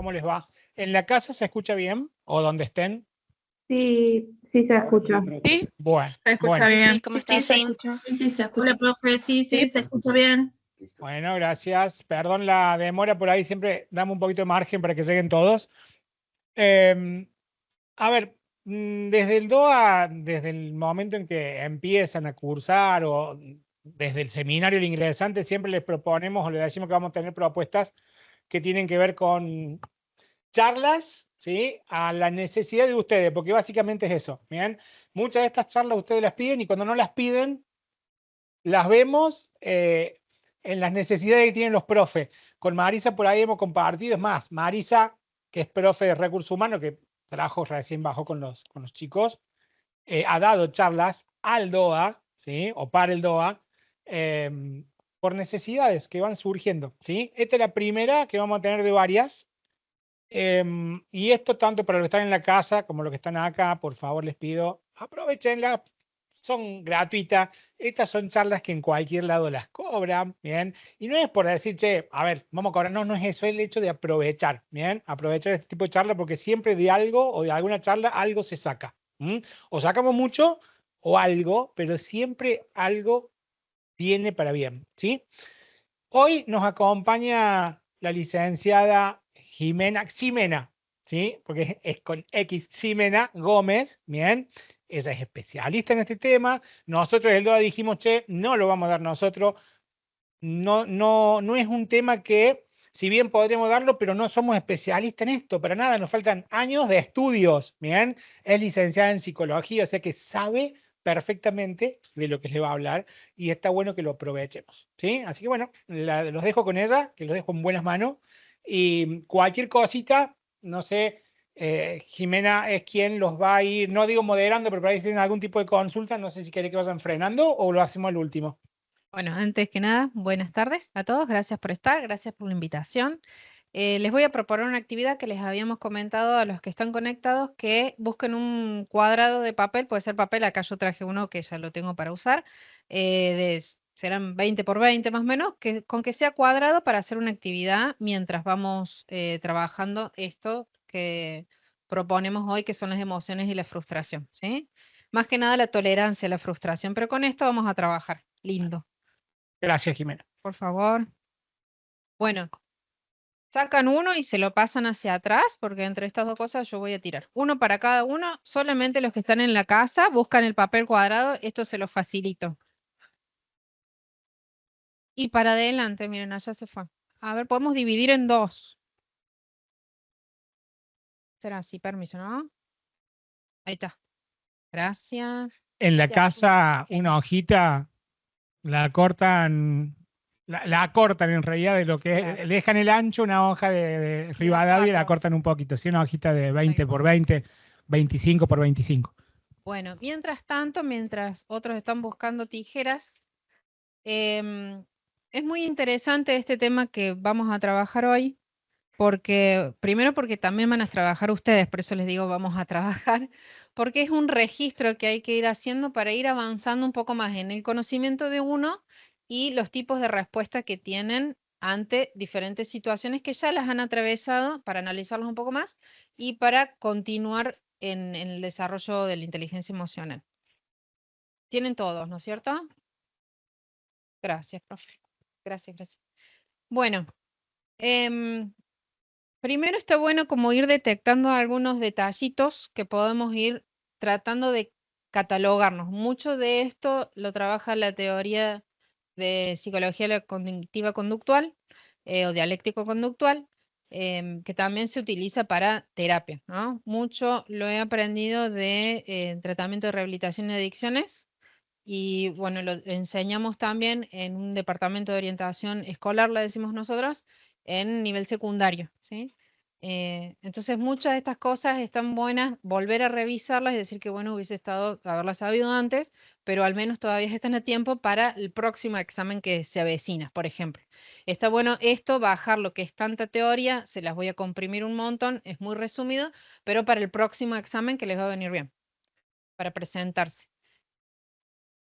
¿Cómo les va? ¿En la casa se escucha bien? ¿O donde estén? Sí, sí se escucha. ¿Sí? Bueno, ¿Se escucha bueno, bien? Sí, ¿cómo Sí, estás? se escucha. Sí, se escucha. Hola, profe. Sí, Sí. se escucha bien. bueno, gracias. Perdón la demora por ahí, siempre damos un poquito de margen para que lleguen todos. Eh, a ver, desde el DOA, desde el momento en que empiezan a cursar o desde el seminario el ingresante, siempre les proponemos o les decimos que vamos a tener propuestas que tienen que ver con charlas, ¿sí? A la necesidad de ustedes, porque básicamente es eso. Bien, muchas de estas charlas ustedes las piden y cuando no las piden, las vemos en las necesidades que tienen los profes. Con Marisa por ahí hemos compartido, es más, Marisa, que es profe de recursos humanos, que trabajo recién bajó con los chicos, ha dado charlas al DOA, ¿sí? O para el DOA, por necesidades que van surgiendo, ¿sí? Esta es la primera que vamos a tener de varias. Y esto tanto para los que están en la casa como los que están acá, por favor les pido, aprovechenla, son gratuitas. Estas son charlas que en cualquier lado las cobran, ¿bien? Y no es por decir, che, a ver, vamos a cobrar, no, no es eso, es el hecho de aprovechar, ¿bien? Aprovechar este tipo de charlas porque siempre de algo o de alguna charla algo se saca. O sacamos mucho o algo, pero siempre algo viene para bien, ¿sí? Hoy nos acompaña la licenciada Ximena, ¿sí? Porque es con X, Ximena Gómez, bien. Ella es especialista en este tema. Nosotros el DOA dijimos, che, no lo vamos a dar nosotros. No es un tema que, si bien podríamos darlo, pero no somos especialistas en esto, para nada. Nos faltan años de estudios, bien. Es licenciada en psicología, o sea que sabe perfectamente de lo que le va a hablar y está bueno que lo aprovechemos, ¿sí? Así que bueno, los dejo con ella, que los dejo en buenas manos y cualquier cosita, no sé, Ximena es quien los va a ir, no digo moderando, pero para si tienen algún tipo de consulta, no sé si quiere que vayan frenando o lo hacemos al último. Bueno, antes que nada, buenas tardes a todos. Gracias por estar, gracias por la invitación. Les voy a proponer una actividad que les habíamos comentado a los que están conectados, que busquen un cuadrado de papel, puede ser papel, acá yo traje uno que ya lo tengo para usar, serán 20 por 20 más o menos, con que sea cuadrado para hacer una actividad mientras vamos trabajando esto que proponemos hoy, que son las emociones y la frustración, ¿sí? Más que nada la tolerancia a la frustración, pero con esto vamos a trabajar. Lindo. Gracias, Ximena. Por favor. Bueno, sacan uno y se lo pasan hacia atrás, porque entre estas dos cosas yo voy a tirar. Uno para cada uno, solamente los que están en la casa buscan el papel cuadrado, esto se lo facilito. Y para adelante, miren, allá se fue. A ver, podemos dividir en dos. Será así, permiso, ¿no? Ahí está. Gracias. En la Ya, casa, genial. una hojita la cortan, la acortan en realidad de lo que es, Claro. le dejan el ancho, una hoja de Rivadavia y la cortan un poquito, ¿sí? Una hojita de 20 por 20, 25 por 25. Bueno, mientras tanto, mientras otros están buscando tijeras, es muy interesante este tema que vamos a trabajar hoy, porque primero porque también van a trabajar ustedes, por eso les digo vamos a trabajar, porque es un registro que hay que ir haciendo para ir avanzando un poco más en el conocimiento de uno y los tipos de respuesta que tienen ante diferentes situaciones que ya las han atravesado, para analizarlos un poco más y para continuar en el desarrollo de la inteligencia emocional. Tienen todos, ¿no es cierto? Gracias, profe. Gracias, gracias. Bueno, primero está bueno como ir detectando algunos detallitos que podemos ir tratando de catalogarnos. Mucho de esto lo trabaja la teoría de psicología de la cognitiva conductual o dialéctico-conductual, que también se utiliza para terapia, ¿no? Mucho lo he aprendido de tratamiento de rehabilitación de adicciones. Y bueno, lo enseñamos también en un departamento de orientación escolar, le decimos nosotros, en nivel secundario, ¿sí? Entonces muchas de estas cosas están buenas, volver a revisarlas y decir que bueno, hubiese estado, haberlas sabido antes, pero al menos todavía están a tiempo para el próximo examen que se avecina, por ejemplo. Está bueno esto, bajar lo que es tanta teoría, se las voy a comprimir un montón, es muy resumido, pero para el próximo examen que les va a venir bien, para presentarse.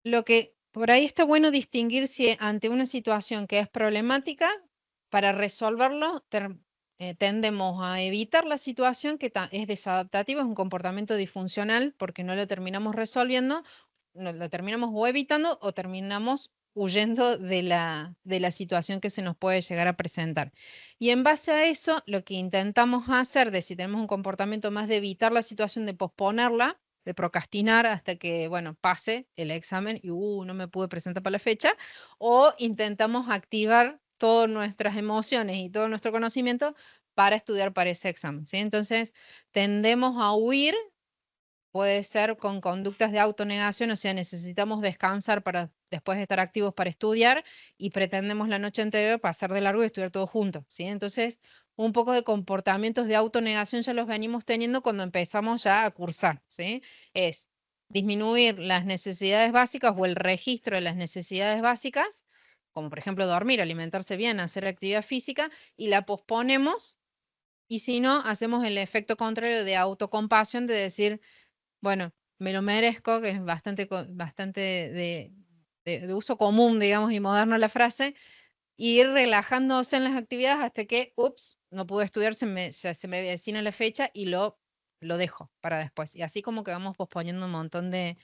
Lo que por ahí está bueno distinguir si ante una situación que es problemática, para resolverlo tendemos a evitar la situación que es desadaptativa, es un comportamiento disfuncional porque no lo terminamos resolviendo, lo terminamos o evitando o terminamos huyendo de la situación que se nos puede llegar a presentar. Y en base a eso, lo que intentamos hacer de si tenemos un comportamiento más de evitar la situación, de posponerla, de procrastinar hasta que, bueno, pase el examen y no me pude presentar para la fecha, o intentamos activar todas nuestras emociones y todo nuestro conocimiento para estudiar para ese examen, ¿sí? Entonces, tendemos a huir, puede ser con conductas de autonegación, o sea, necesitamos descansar para después estar activos para estudiar y pretendemos la noche anterior pasar de largo y estudiar todo juntos, ¿sí? Entonces, un poco de comportamientos de autonegación ya los venimos teniendo cuando empezamos ya a cursar, ¿sí? Es disminuir las necesidades básicas o el registro de las necesidades básicas, como por ejemplo dormir, alimentarse bien, hacer actividad física, y la posponemos, y si no, hacemos el efecto contrario de autocompasión, de decir, bueno, me lo merezco, que es bastante, bastante de uso común, digamos, y moderno la frase, y ir relajándose en las actividades hasta que, ups, no pude estudiar, se me vecina la fecha y lo dejo para después. Y así como que vamos posponiendo un montón de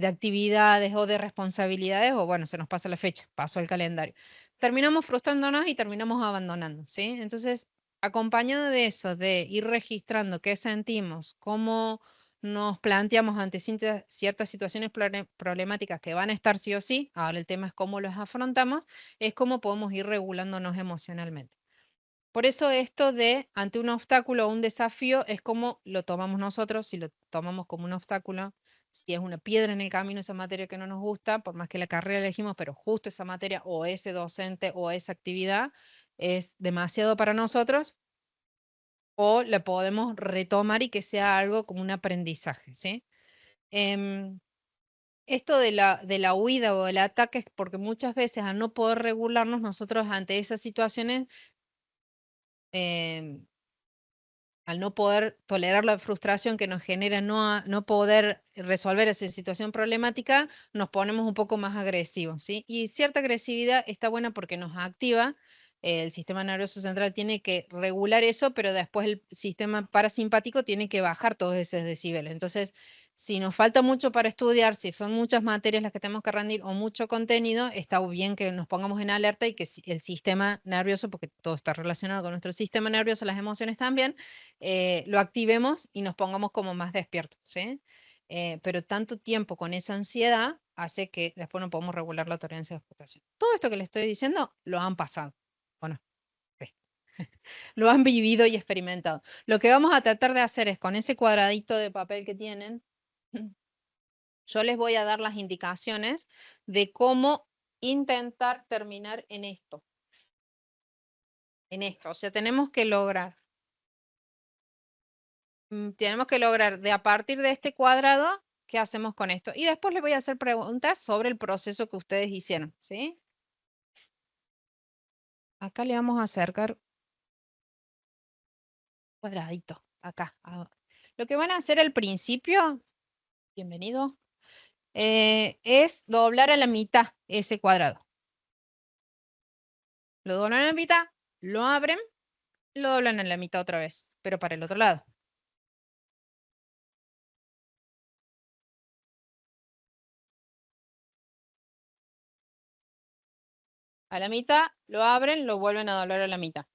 actividades o de responsabilidades, o bueno, se nos pasa la fecha, pasó el calendario. Terminamos frustrándonos y terminamos abandonando, ¿sí? Entonces, acompañado de eso, de ir registrando qué sentimos, cómo nos planteamos ante ciertas situaciones problemáticas que van a estar sí o sí, ahora el tema es cómo los afrontamos, es cómo podemos ir regulándonos emocionalmente. Por eso esto de ante un obstáculo o un desafío es como lo tomamos nosotros, si lo tomamos como un obstáculo, si es una piedra en el camino esa materia que no nos gusta, por más que la carrera elegimos, pero justo esa materia o ese docente o esa actividad es demasiado para nosotros, o la podemos retomar y que sea algo como un aprendizaje, ¿sí? Em, Esto de la huida o del ataque es porque muchas veces al no poder regularnos, nosotros ante esas situaciones, em, al no poder tolerar la frustración que nos genera no poder resolver esa situación problemática, nos ponemos un poco más agresivos, ¿sí? Y cierta agresividad está buena porque nos activa. El sistema nervioso central tiene que regular eso, pero después el sistema parasimpático tiene que bajar todos esos decibeles. Entonces, si nos falta mucho para estudiar, si son muchas materias las que tenemos que rendir o mucho contenido, está bien que nos pongamos en alerta y que el sistema nervioso, porque todo está relacionado con nuestro sistema nervioso, las emociones también, lo activemos y nos pongamos como más despiertos, ¿sí? Pero tanto tiempo con esa ansiedad hace que después no podemos regular la tolerancia de frustración. Todo esto que les estoy diciendo lo han pasado, bueno, sí. Lo han vivido y experimentado. Lo que vamos a tratar de hacer es con ese cuadradito de papel que tienen, yo les voy a dar las indicaciones de cómo intentar terminar en esto. En esto, o sea, tenemos que lograr de a partir de este cuadrado, ¿qué hacemos con esto? Y después les voy a hacer preguntas sobre el proceso que ustedes hicieron, ¿sí? Acá le vamos a acercar cuadradito, acá. Lo que van a hacer al principio, bienvenido, es doblar a la mitad ese cuadrado. Lo doblan a la mitad, lo abren, lo doblan a la mitad otra vez, pero para el otro lado. A la mitad, lo abren, lo vuelven a doblar a la mitad.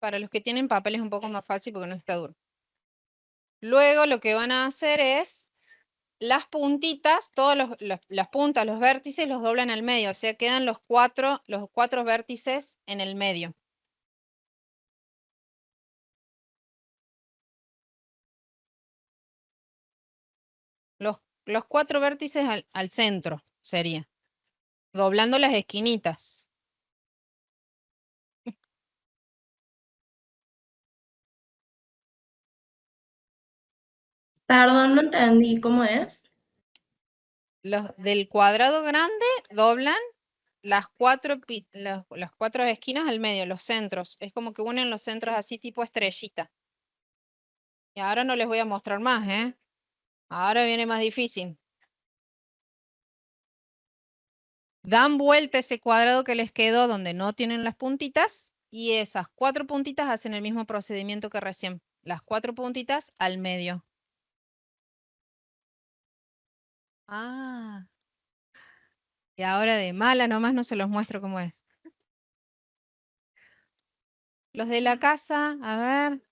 Para los que tienen papel es un poco más fácil porque no está duro. Luego lo que van a hacer es las puntitas, las puntas, los vértices los doblan al medio, o sea, quedan los cuatro vértices en el medio. Los cuatro vértices al centro sería, doblando las esquinitas. Perdón, no entendí, ¿cómo es? Los del cuadrado grande doblan las cuatro esquinas al medio, los centros. Es como que unen los centros así tipo estrellita. Y ahora no les voy a mostrar más, ¿eh? Ahora viene más difícil. Dan vuelta ese cuadrado que les quedó donde no tienen las puntitas y esas 4 puntitas hacen el mismo procedimiento que recién. Las 4 puntitas al medio. Ah. Y ahora de mala nomás no se los muestro cómo es. Los de la casa, a ver,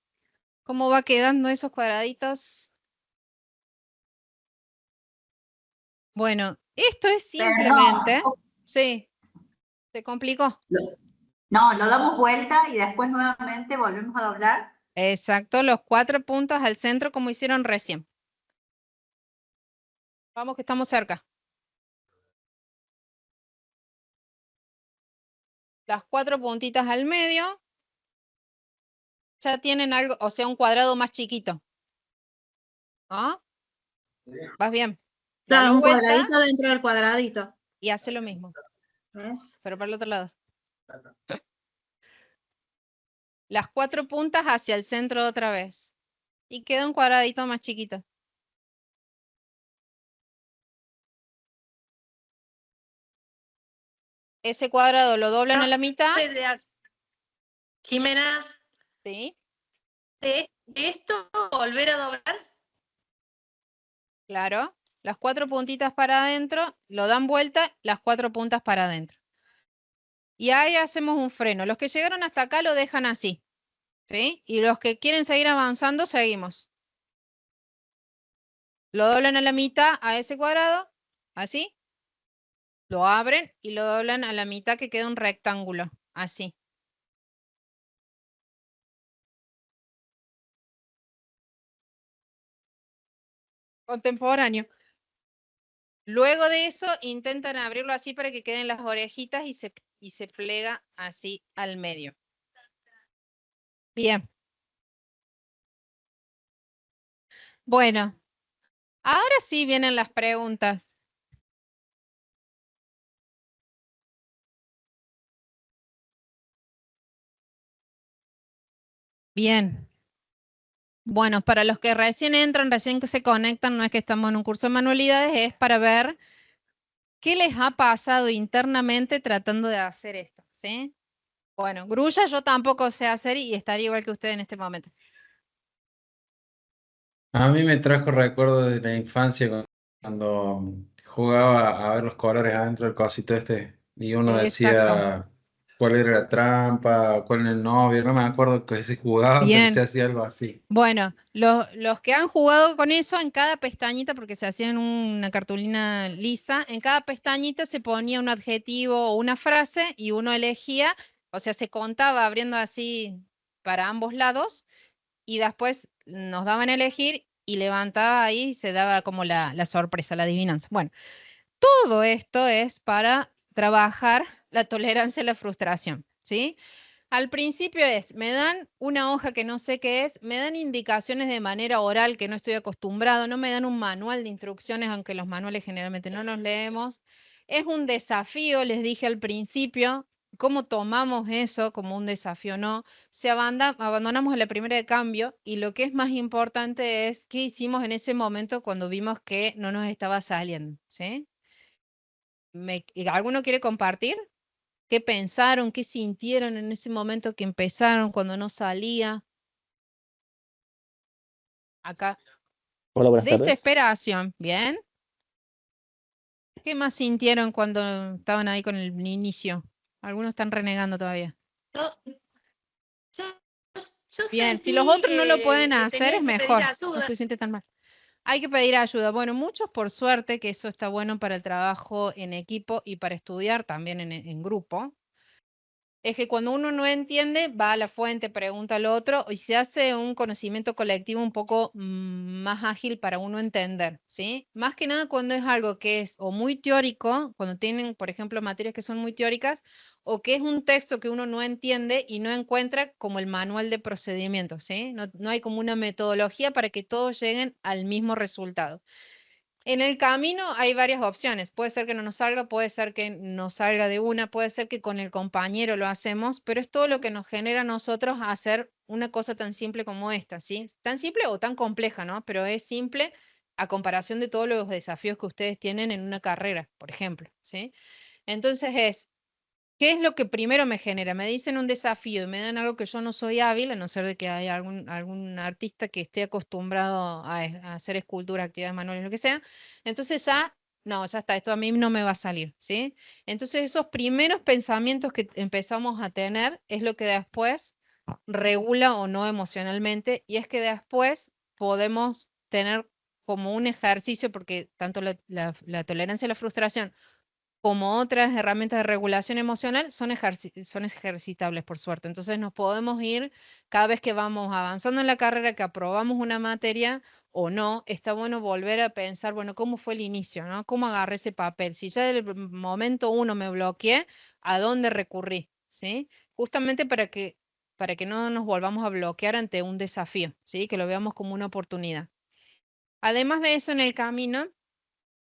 ¿cómo va quedando esos cuadraditos? Bueno, esto es simplemente, Perdón. sí, se complicó. No, lo damos vuelta y después nuevamente volvemos a doblar. Exacto, los 4 puntos al centro como hicieron recién. Vamos que estamos cerca. Las 4 puntitas al medio. Ya tienen algo, o sea, un cuadrado más chiquito. ¿Ah? ¿Vas bien? Dalo Claro, un vuelta cuadradito dentro del cuadradito. y hace lo mismo, ¿Eh? pero para el otro lado. Las 4 puntas hacia el centro otra vez. Y queda un cuadradito más chiquito. Ese cuadrado lo doblan a la mitad. Jimena, ¿Sí? ¿de esto volver a doblar? Claro. Las 4 puntitas para adentro, lo dan vuelta, las 4 puntas para adentro. Y ahí hacemos un freno. Los que llegaron hasta acá lo dejan así. ¿Sí? Y los que quieren seguir avanzando, seguimos. Lo doblan a la mitad a ese cuadrado, así. Lo abren y lo doblan a la mitad que queda un rectángulo, así. Contemporáneo. Luego de eso intentan abrirlo así para que queden las orejitas y se plega así al medio. Bien. Bueno, ahora sí vienen las preguntas. Bien. Bueno, para los que recién entran, recién que se conectan, no es que estamos en un curso de manualidades, es para ver qué les ha pasado internamente tratando de hacer esto, ¿sí? Bueno, grulla yo tampoco sé hacer y estaría igual que usted en este momento. A mí me trajo recuerdos de la infancia cuando jugaba a ver los colores adentro del cosito este y uno Exacto. decía cuál era la trampa, cuál era el novio, no me acuerdo que se jugaba, pero se Bien. hacía algo así. Bueno, los que han jugado con eso, en cada pestañita, porque se hacía en una cartulina lisa, en cada pestañita se ponía un adjetivo o una frase y uno elegía, o sea, se contaba abriendo así para ambos lados y después nos daban a elegir y levantaba ahí y se daba como la sorpresa, la adivinanza. Bueno, todo esto es para trabajar la tolerancia a la frustración, ¿sí? Al principio me dan una hoja que no sé qué es, me dan indicaciones de manera oral que no estoy acostumbrado, no me dan un manual de instrucciones, aunque los manuales generalmente no los leemos. Es un desafío, les dije al principio, cómo tomamos eso como un desafío o no. Abandonamos a la primera de cambio y lo que es más importante es qué hicimos en ese momento cuando vimos que no nos estaba saliendo, ¿sí? ¿Alguno quiere compartir? ¿Qué pensaron? ¿Qué sintieron en ese momento que empezaron cuando no salía? Acá. Hola, buenas tardes. Desesperación, ¿bien? ¿Qué más sintieron cuando estaban ahí con el inicio? Algunos están renegando todavía. Yo Bien, si sentí, los otros no lo pueden que hacer, tenía es que pedir mejor. No ayuda. se siente tan mal. Hay que pedir ayuda. Bueno, muchos por suerte, que eso está bueno para el trabajo en equipo y para estudiar también en grupo. Es que cuando uno no entiende, va a la fuente, pregunta al otro y se hace un conocimiento colectivo un poco más ágil para uno entender, ¿sí? Más que nada cuando es algo que es o muy teórico, cuando tienen, por ejemplo, materias que son muy teóricas, o que es un texto que uno no entiende y no encuentra como el manual de procedimientos, ¿sí? No hay como una metodología para que todos lleguen al mismo resultado. En el camino hay varias opciones. Puede ser que no nos salga, puede ser que nos salga de una, puede ser que con el compañero lo hacemos, pero es todo lo que nos genera a nosotros hacer una cosa tan simple como esta, ¿sí? Tan simple o tan compleja, ¿no? Pero es simple a comparación de todos los desafíos que ustedes tienen en una carrera, por ejemplo, ¿sí? Entonces ¿qué es lo que primero me genera? Me dicen un desafío y me dan algo que yo no soy hábil, a no ser de que haya algún artista que esté acostumbrado a hacer escultura, actividades manuales, lo que sea. Entonces no, ya está, esto a mí no me va a salir, ¿sí? Entonces esos primeros pensamientos que empezamos a tener es lo que después regula o no emocionalmente, y es que después podemos tener como un ejercicio, porque tanto la tolerancia a la frustración como otras herramientas de regulación emocional son ejercitables, por suerte. Entonces nos podemos ir cada vez que vamos avanzando en la carrera, que aprobamos una materia o no, está bueno volver a pensar, bueno, ¿cómo fue el inicio, no? ¿Cómo agarré ese papel? Si ya del momento uno me bloqueé, ¿a dónde recurrí? ¿Sí? Justamente para que no nos volvamos a bloquear ante un desafío, ¿sí? Que lo veamos como una oportunidad. Además de eso, en el camino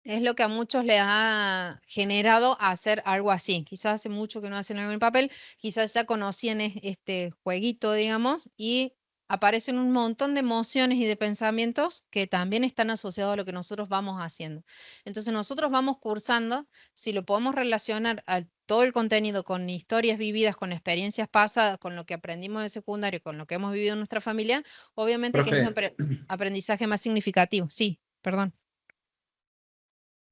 es lo que a muchos les ha generado hacer algo así. Quizás hace mucho que no hacen algo en papel, quizás ya conocían este jueguito, digamos, y aparecen un montón de emociones y de pensamientos que también están asociados a lo que nosotros vamos haciendo. Entonces nosotros vamos cursando, si lo podemos relacionar a todo el contenido con historias vividas, con experiencias pasadas, con lo que aprendimos de secundario, con lo que hemos vivido en nuestra familia, obviamente que es un Profe, aprendizaje más significativo. Sí, perdón.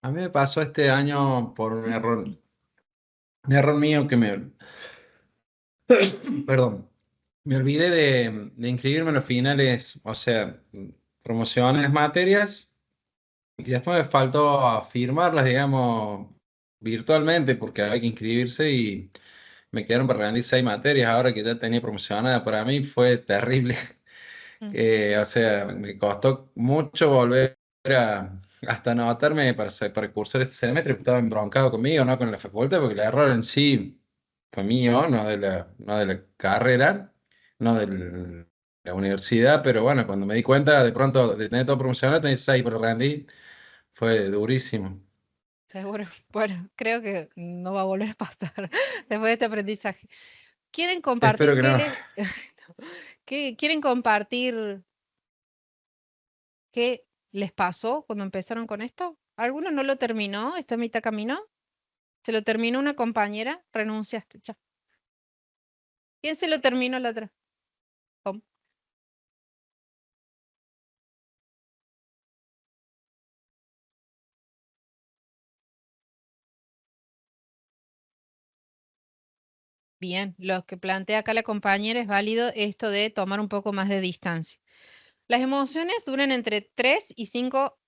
a mí me pasó este año por un error mío que perdón, me olvidé de inscribirme en los finales, o sea, promocioné las materias y después me faltó firmarlas, digamos, virtualmente porque había que inscribirse y me quedaron para rendir 6 materias ahora que ya tenía promocionada. Para mí fue terrible. Mm. O sea, me costó mucho volver hasta anotarme para cursar este semestre. Estaba embroncado conmigo, ¿no? Con la facultad, porque el error en sí fue mío, no de la carrera, no de la universidad, pero bueno, cuando me di cuenta de pronto de tener todo promocionado, tenía 6 por rendí, fue durísimo. Seguro. Bueno, creo que no va a volver a pasar después de este aprendizaje. ¿Quieren Espero compartir que no. quieren compartir qué les pasó cuando empezaron con esto? ¿Alguno no lo terminó? ¿Esta mitad caminó? ¿Se lo terminó una compañera? Renunciaste. Ya. ¿Quién se lo terminó la otra? ¿Cómo? Bien, lo que plantea acá la compañera es válido esto de tomar un poco más de distancia. Las emociones duran entre 3 y 5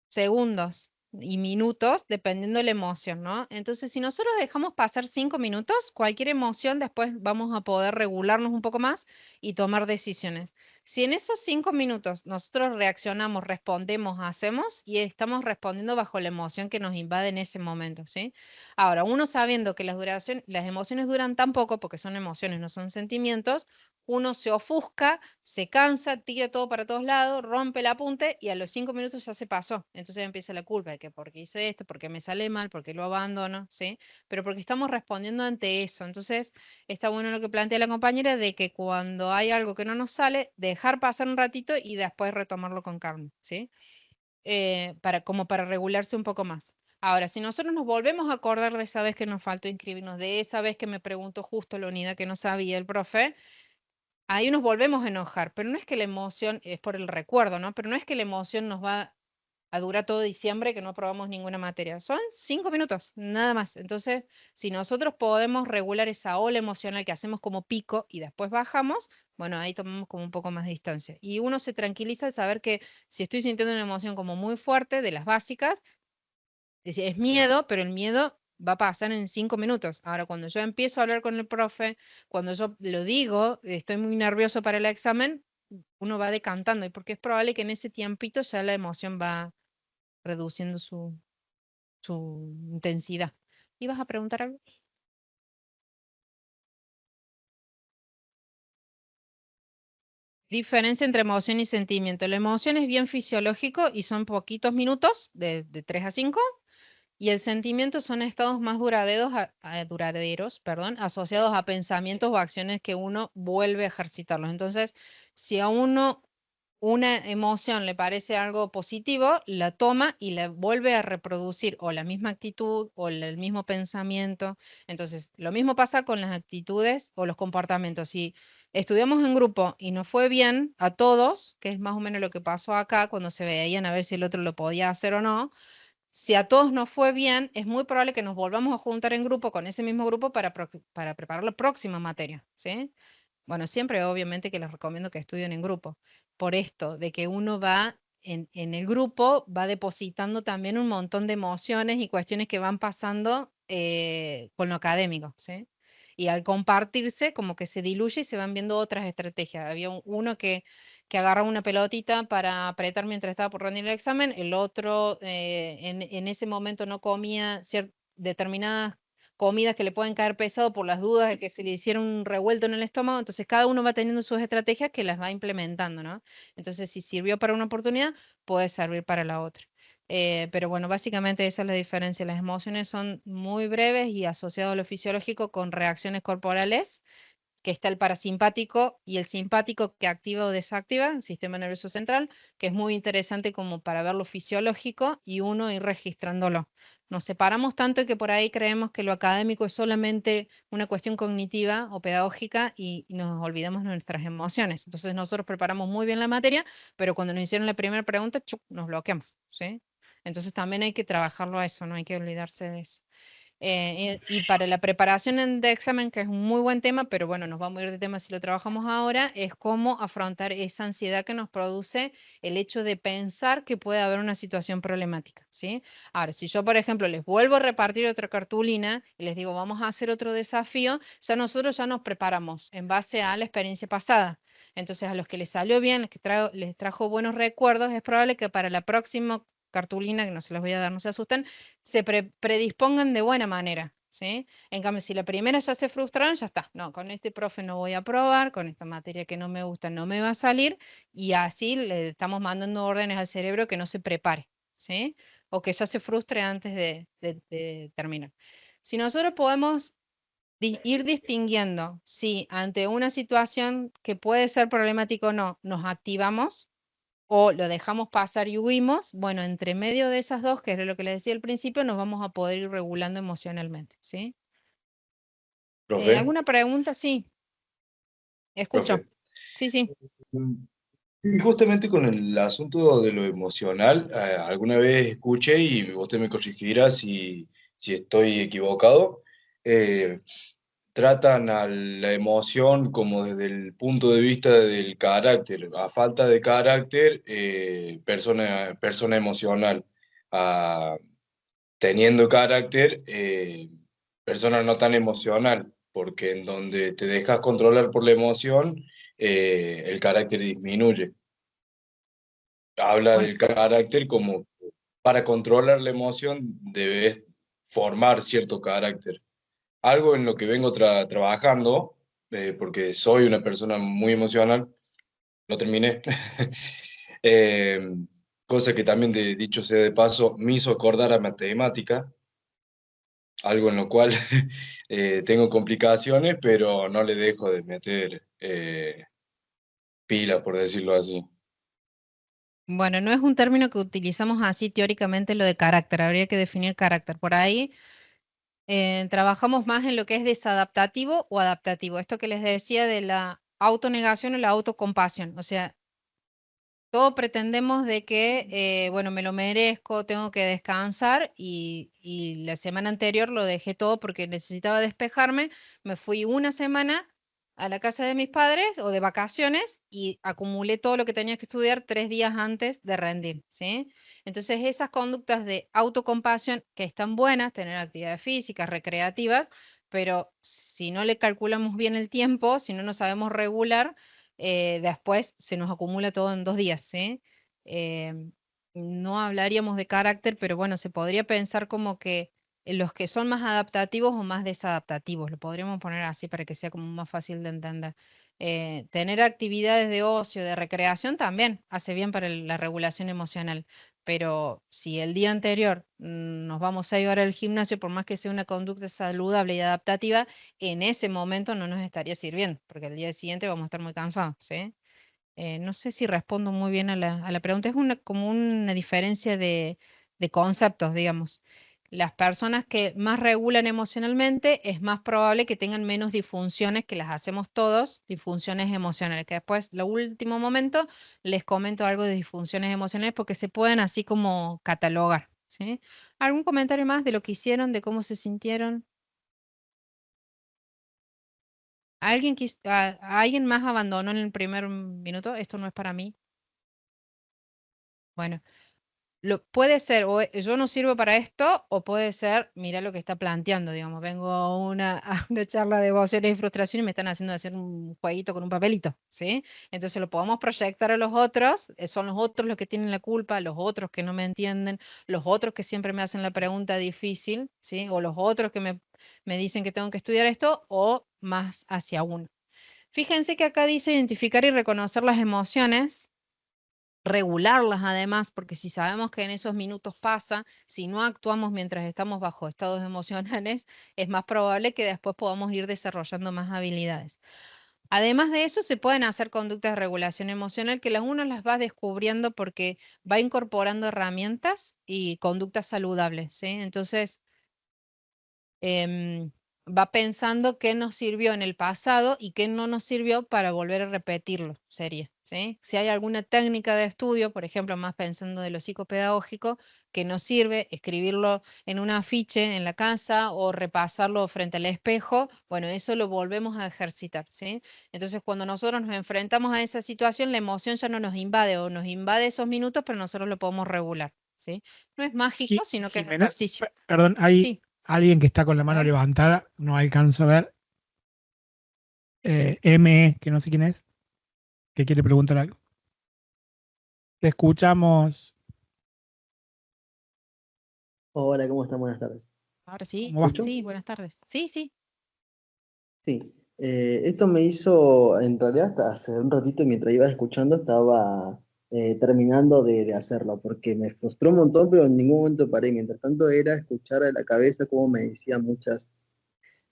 segundos y minutos, dependiendo de la emoción, ¿no? Entonces, si nosotros dejamos pasar 5 minutos, cualquier emoción después vamos a poder regularnos un poco más y tomar decisiones. Si en esos 5 minutos nosotros reaccionamos, respondemos, hacemos y estamos respondiendo bajo la emoción que nos invade en ese momento, ¿sí? Ahora, uno sabiendo que las emociones duran tan poco, porque son emociones, no son sentimientos, uno se ofusca, se cansa, tira todo para todos lados, rompe el apunte y a los 5 minutos ya se pasó. Entonces empieza la culpa de que porque hice esto, porque me sale mal, porque lo abandono, ¿sí? Pero porque estamos respondiendo ante eso. Entonces está bueno lo que plantea la compañera de que cuando hay algo que no nos sale, dejar pasar un ratito y después retomarlo con calma, ¿sí? Como para regularse un poco más. Ahora, si nosotros nos volvemos a acordar de esa vez que nos faltó inscribirnos, de esa vez que me preguntó justo la unidad que no sabía el profe, ahí nos volvemos a enojar, pero no es que la emoción, es por el recuerdo, ¿no? Pero no es que la emoción nos va a durar todo diciembre que no aprobamos ninguna materia. Son 5 minutos, nada más. Entonces, si nosotros podemos regular esa ola emocional que hacemos como pico y después bajamos, bueno, ahí tomamos como un poco más de distancia. Y uno se tranquiliza al saber que si estoy sintiendo una emoción como muy fuerte, de las básicas, es miedo, pero el miedo va a pasar en 5 minutos. Ahora, cuando yo empiezo a hablar con el profe, cuando yo lo digo, estoy muy nervioso para el examen, uno va decantando, y porque es probable que en ese tiempito ya la emoción va reduciendo su intensidad. ¿Ibas a preguntar algo? Diferencia entre emoción y sentimiento. La emoción es bien fisiológico y son poquitos minutos, de 3 a 5. Y el sentimiento son estados más duraderos, perdón, asociados a pensamientos o acciones que uno vuelve a ejercitarlos. Entonces, si a uno una emoción le parece algo positivo, la toma y la vuelve a reproducir, o la misma actitud, o el mismo pensamiento. Entonces, lo mismo pasa con las actitudes o los comportamientos. Si estudiamos en grupo y nos fue bien a todos, que es más o menos lo que pasó acá cuando se veían a ver si el otro lo podía hacer o no, si a todos nos fue bien, es muy probable que nos volvamos a juntar en grupo con ese mismo grupo para preparar la próxima materia, ¿sí? Bueno, siempre obviamente que les recomiendo que estudien en grupo, por esto de que uno va en el grupo, va depositando también un montón de emociones y cuestiones que van pasando con lo académico, ¿sí? Y al compartirse, como que se diluye y se van viendo otras estrategias. Había uno que agarraba una pelotita para apretar mientras estaba por rendir el examen, el otro en ese momento no comía determinadas comidas que le pueden caer pesado por las dudas de que se le hiciera un revuelto en el estómago, entonces cada uno va teniendo sus estrategias que las va implementando, ¿no? Entonces, si sirvió para una oportunidad, puede servir para la otra. Pero bueno, básicamente esa es la diferencia. Las emociones son muy breves y asociadas a lo fisiológico con reacciones corporales, que está el parasimpático y el simpático que activa o desactiva el sistema nervioso central, que es muy interesante como para ver lo fisiológico y uno ir registrándolo. Nos separamos tanto que por ahí creemos que lo académico es solamente una cuestión cognitiva o pedagógica y nos olvidamos de nuestras emociones. Entonces nosotros preparamos muy bien la materia, pero cuando nos hicieron la primera pregunta, ¡chuc!, nos bloqueamos, ¿sí? Entonces también hay que trabajarlo a eso, no hay que olvidarse de eso. Y para la preparación de examen, que es un muy buen tema, pero bueno, nos vamos a ir de tema si lo trabajamos ahora, es cómo afrontar esa ansiedad que nos produce el hecho de pensar que puede haber una situación problemática, ¿sí? Ahora, si yo, por ejemplo, les vuelvo a repartir otra cartulina y les digo, vamos a hacer otro desafío, ya nosotros ya nos preparamos en base a la experiencia pasada. Entonces, a los que les salió bien, les trajo buenos recuerdos, es probable que para la próxima cartulina, que no se las voy a dar, no se asusten, se predispongan de buena manera, ¿sí? En cambio, si la primera ya se frustraron, ya está. No, con este profe no voy a probar, con esta materia que no me gusta no me va a salir, y así le estamos mandando órdenes al cerebro que no se prepare, ¿sí? O que ya se frustre antes de terminar. Si nosotros podemos ir distinguiendo si ante una situación que puede ser problemática o no, nos activamos o lo dejamos pasar y huimos, bueno, entre medio de esas dos, que es lo que les decía al principio, nos vamos a poder ir regulando emocionalmente, ¿sí? Profe, ¿Alguna pregunta? Sí, escucho. profe. Sí, sí. Y justamente con el asunto de lo emocional, alguna vez escuché, y usted me corregirá si estoy equivocado, eh, tratan a la emoción como desde el punto de vista del carácter. A falta de carácter, persona emocional. A, teniendo carácter, persona no tan emocional, porque en donde te dejas controlar por la emoción, el carácter disminuye. Habla Bueno, del carácter como para controlar la emoción debes formar cierto carácter. Algo en lo que vengo trabajando, porque soy una persona muy emocional, no terminé. Eh, cosa que también, dicho sea de paso, me hizo acordar a matemática, algo en lo cual tengo complicaciones, pero no le dejo de meter pila, por decirlo así. bueno, no es un término que utilizamos así teóricamente lo de carácter, habría que definir carácter. Por ahí trabajamos más en lo que es desadaptativo o adaptativo. Esto que les decía de la autonegación o la autocompasión. O sea, todos pretendemos de que, bueno, me lo merezco, tengo que descansar y la semana anterior lo dejé todo porque necesitaba despejarme. Me fui una semana a la casa de mis padres o de vacaciones y acumulé todo lo que tenía que estudiar 3 días antes de rendir, ¿sí? Entonces esas conductas de autocompasión que están buenas, tener actividades físicas, recreativas, pero si no le calculamos bien el tiempo, si no nos sabemos regular, después se nos acumula todo en 2 días, ¿sí? Em, no hablaríamos de carácter, pero bueno, se podría pensar como que los que son más adaptativos o más desadaptativos, lo podríamos poner así para que sea como más fácil de entender. Tener actividades de ocio, de recreación también hace bien para la regulación emocional, pero si el día anterior nos vamos a llevar al gimnasio, por más que sea una conducta saludable y adaptativa, en ese momento no nos estaría sirviendo, porque al día siguiente vamos a estar muy cansados, ¿sí? No sé si respondo muy bien a la pregunta. Es como una diferencia de conceptos, digamos. Las personas que más regulan emocionalmente es más probable que tengan menos disfunciones, que las hacemos todos, disfunciones emocionales, que después, lo último momento, les comento algo de disfunciones emocionales porque se pueden así como catalogar, ¿sí? ¿Algún comentario más de lo que hicieron, de cómo se sintieron? ¿Alguien más abandonó en el primer minuto? Esto no es para mí. Bueno, puede ser, yo no sirvo para esto, o puede ser, mira lo que está planteando, digamos, vengo a a una charla de emociones y frustración y me están haciendo hacer un jueguito con un papelito, ¿sí? Entonces lo podemos proyectar a los otros, son los otros los que tienen la culpa, los otros que no me entienden, los otros que siempre me hacen la pregunta difícil, ¿sí? O los otros que me dicen que tengo que estudiar esto, o más hacia uno. Fíjense que acá dice identificar y reconocer las emociones, regularlas además, porque si sabemos que en esos minutos pasa, si no actuamos mientras estamos bajo estados emocionales, es más probable que después podamos ir desarrollando más habilidades. Además de eso, se pueden hacer conductas de regulación emocional que uno las va descubriendo porque va incorporando herramientas y conductas saludables, ¿sí? Entonces, va pensando qué nos sirvió en el pasado y qué no nos sirvió para volver a repetirlo, sería, ¿sí? Si hay alguna técnica de estudio, por ejemplo, más pensando de lo psicopedagógico, que nos sirve, escribirlo en un afiche en la casa o repasarlo frente al espejo, bueno, eso lo volvemos a ejercitar, ¿sí? Entonces, cuando nosotros nos enfrentamos a esa situación, la emoción ya no nos invade o nos invade esos minutos, pero nosotros lo podemos regular, ¿sí? No es mágico, sino que es Jimena, ejercicio. perdón, hay Sí. alguien que está con la mano levantada, no alcanzo a ver. M, que no sé quién es, que quiere preguntar algo. Te escuchamos. Hola, ¿cómo están? Buenas tardes. Ahora sí, ¿Cómo va? ¿Escucho? sí, buenas tardes. Sí, sí. Sí. Esto me hizo, en realidad, hasta hace un ratito mientras iba escuchando, estaba terminando de hacerlo, porque me frustró un montón, pero en ningún momento paré. Mientras tanto, era escuchar a la cabeza cómo me decía muchas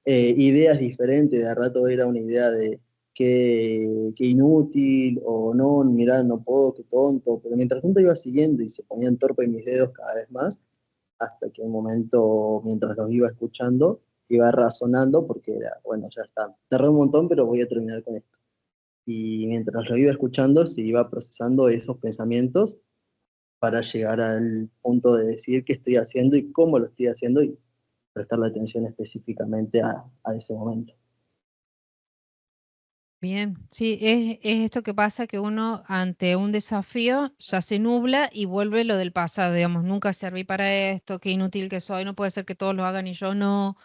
ideas diferentes. De a rato era una idea de que inútil, o no, mirá, no puedo, qué tonto. Pero mientras tanto iba siguiendo y se ponían torpes mis dedos cada vez más, hasta que un momento, mientras los iba escuchando, iba razonando, porque era, bueno, ya está, tardé un montón, pero voy a terminar con esto. Y mientras lo iba escuchando, se iba procesando esos pensamientos para llegar al punto de decir qué estoy haciendo y cómo lo estoy haciendo y prestarle atención específicamente a ese momento. Bien, sí, es esto que pasa que uno ante un desafío ya se nubla y vuelve lo del pasado, digamos, nunca serví para esto, qué inútil que soy, no puede ser que todos lo hagan y yo no.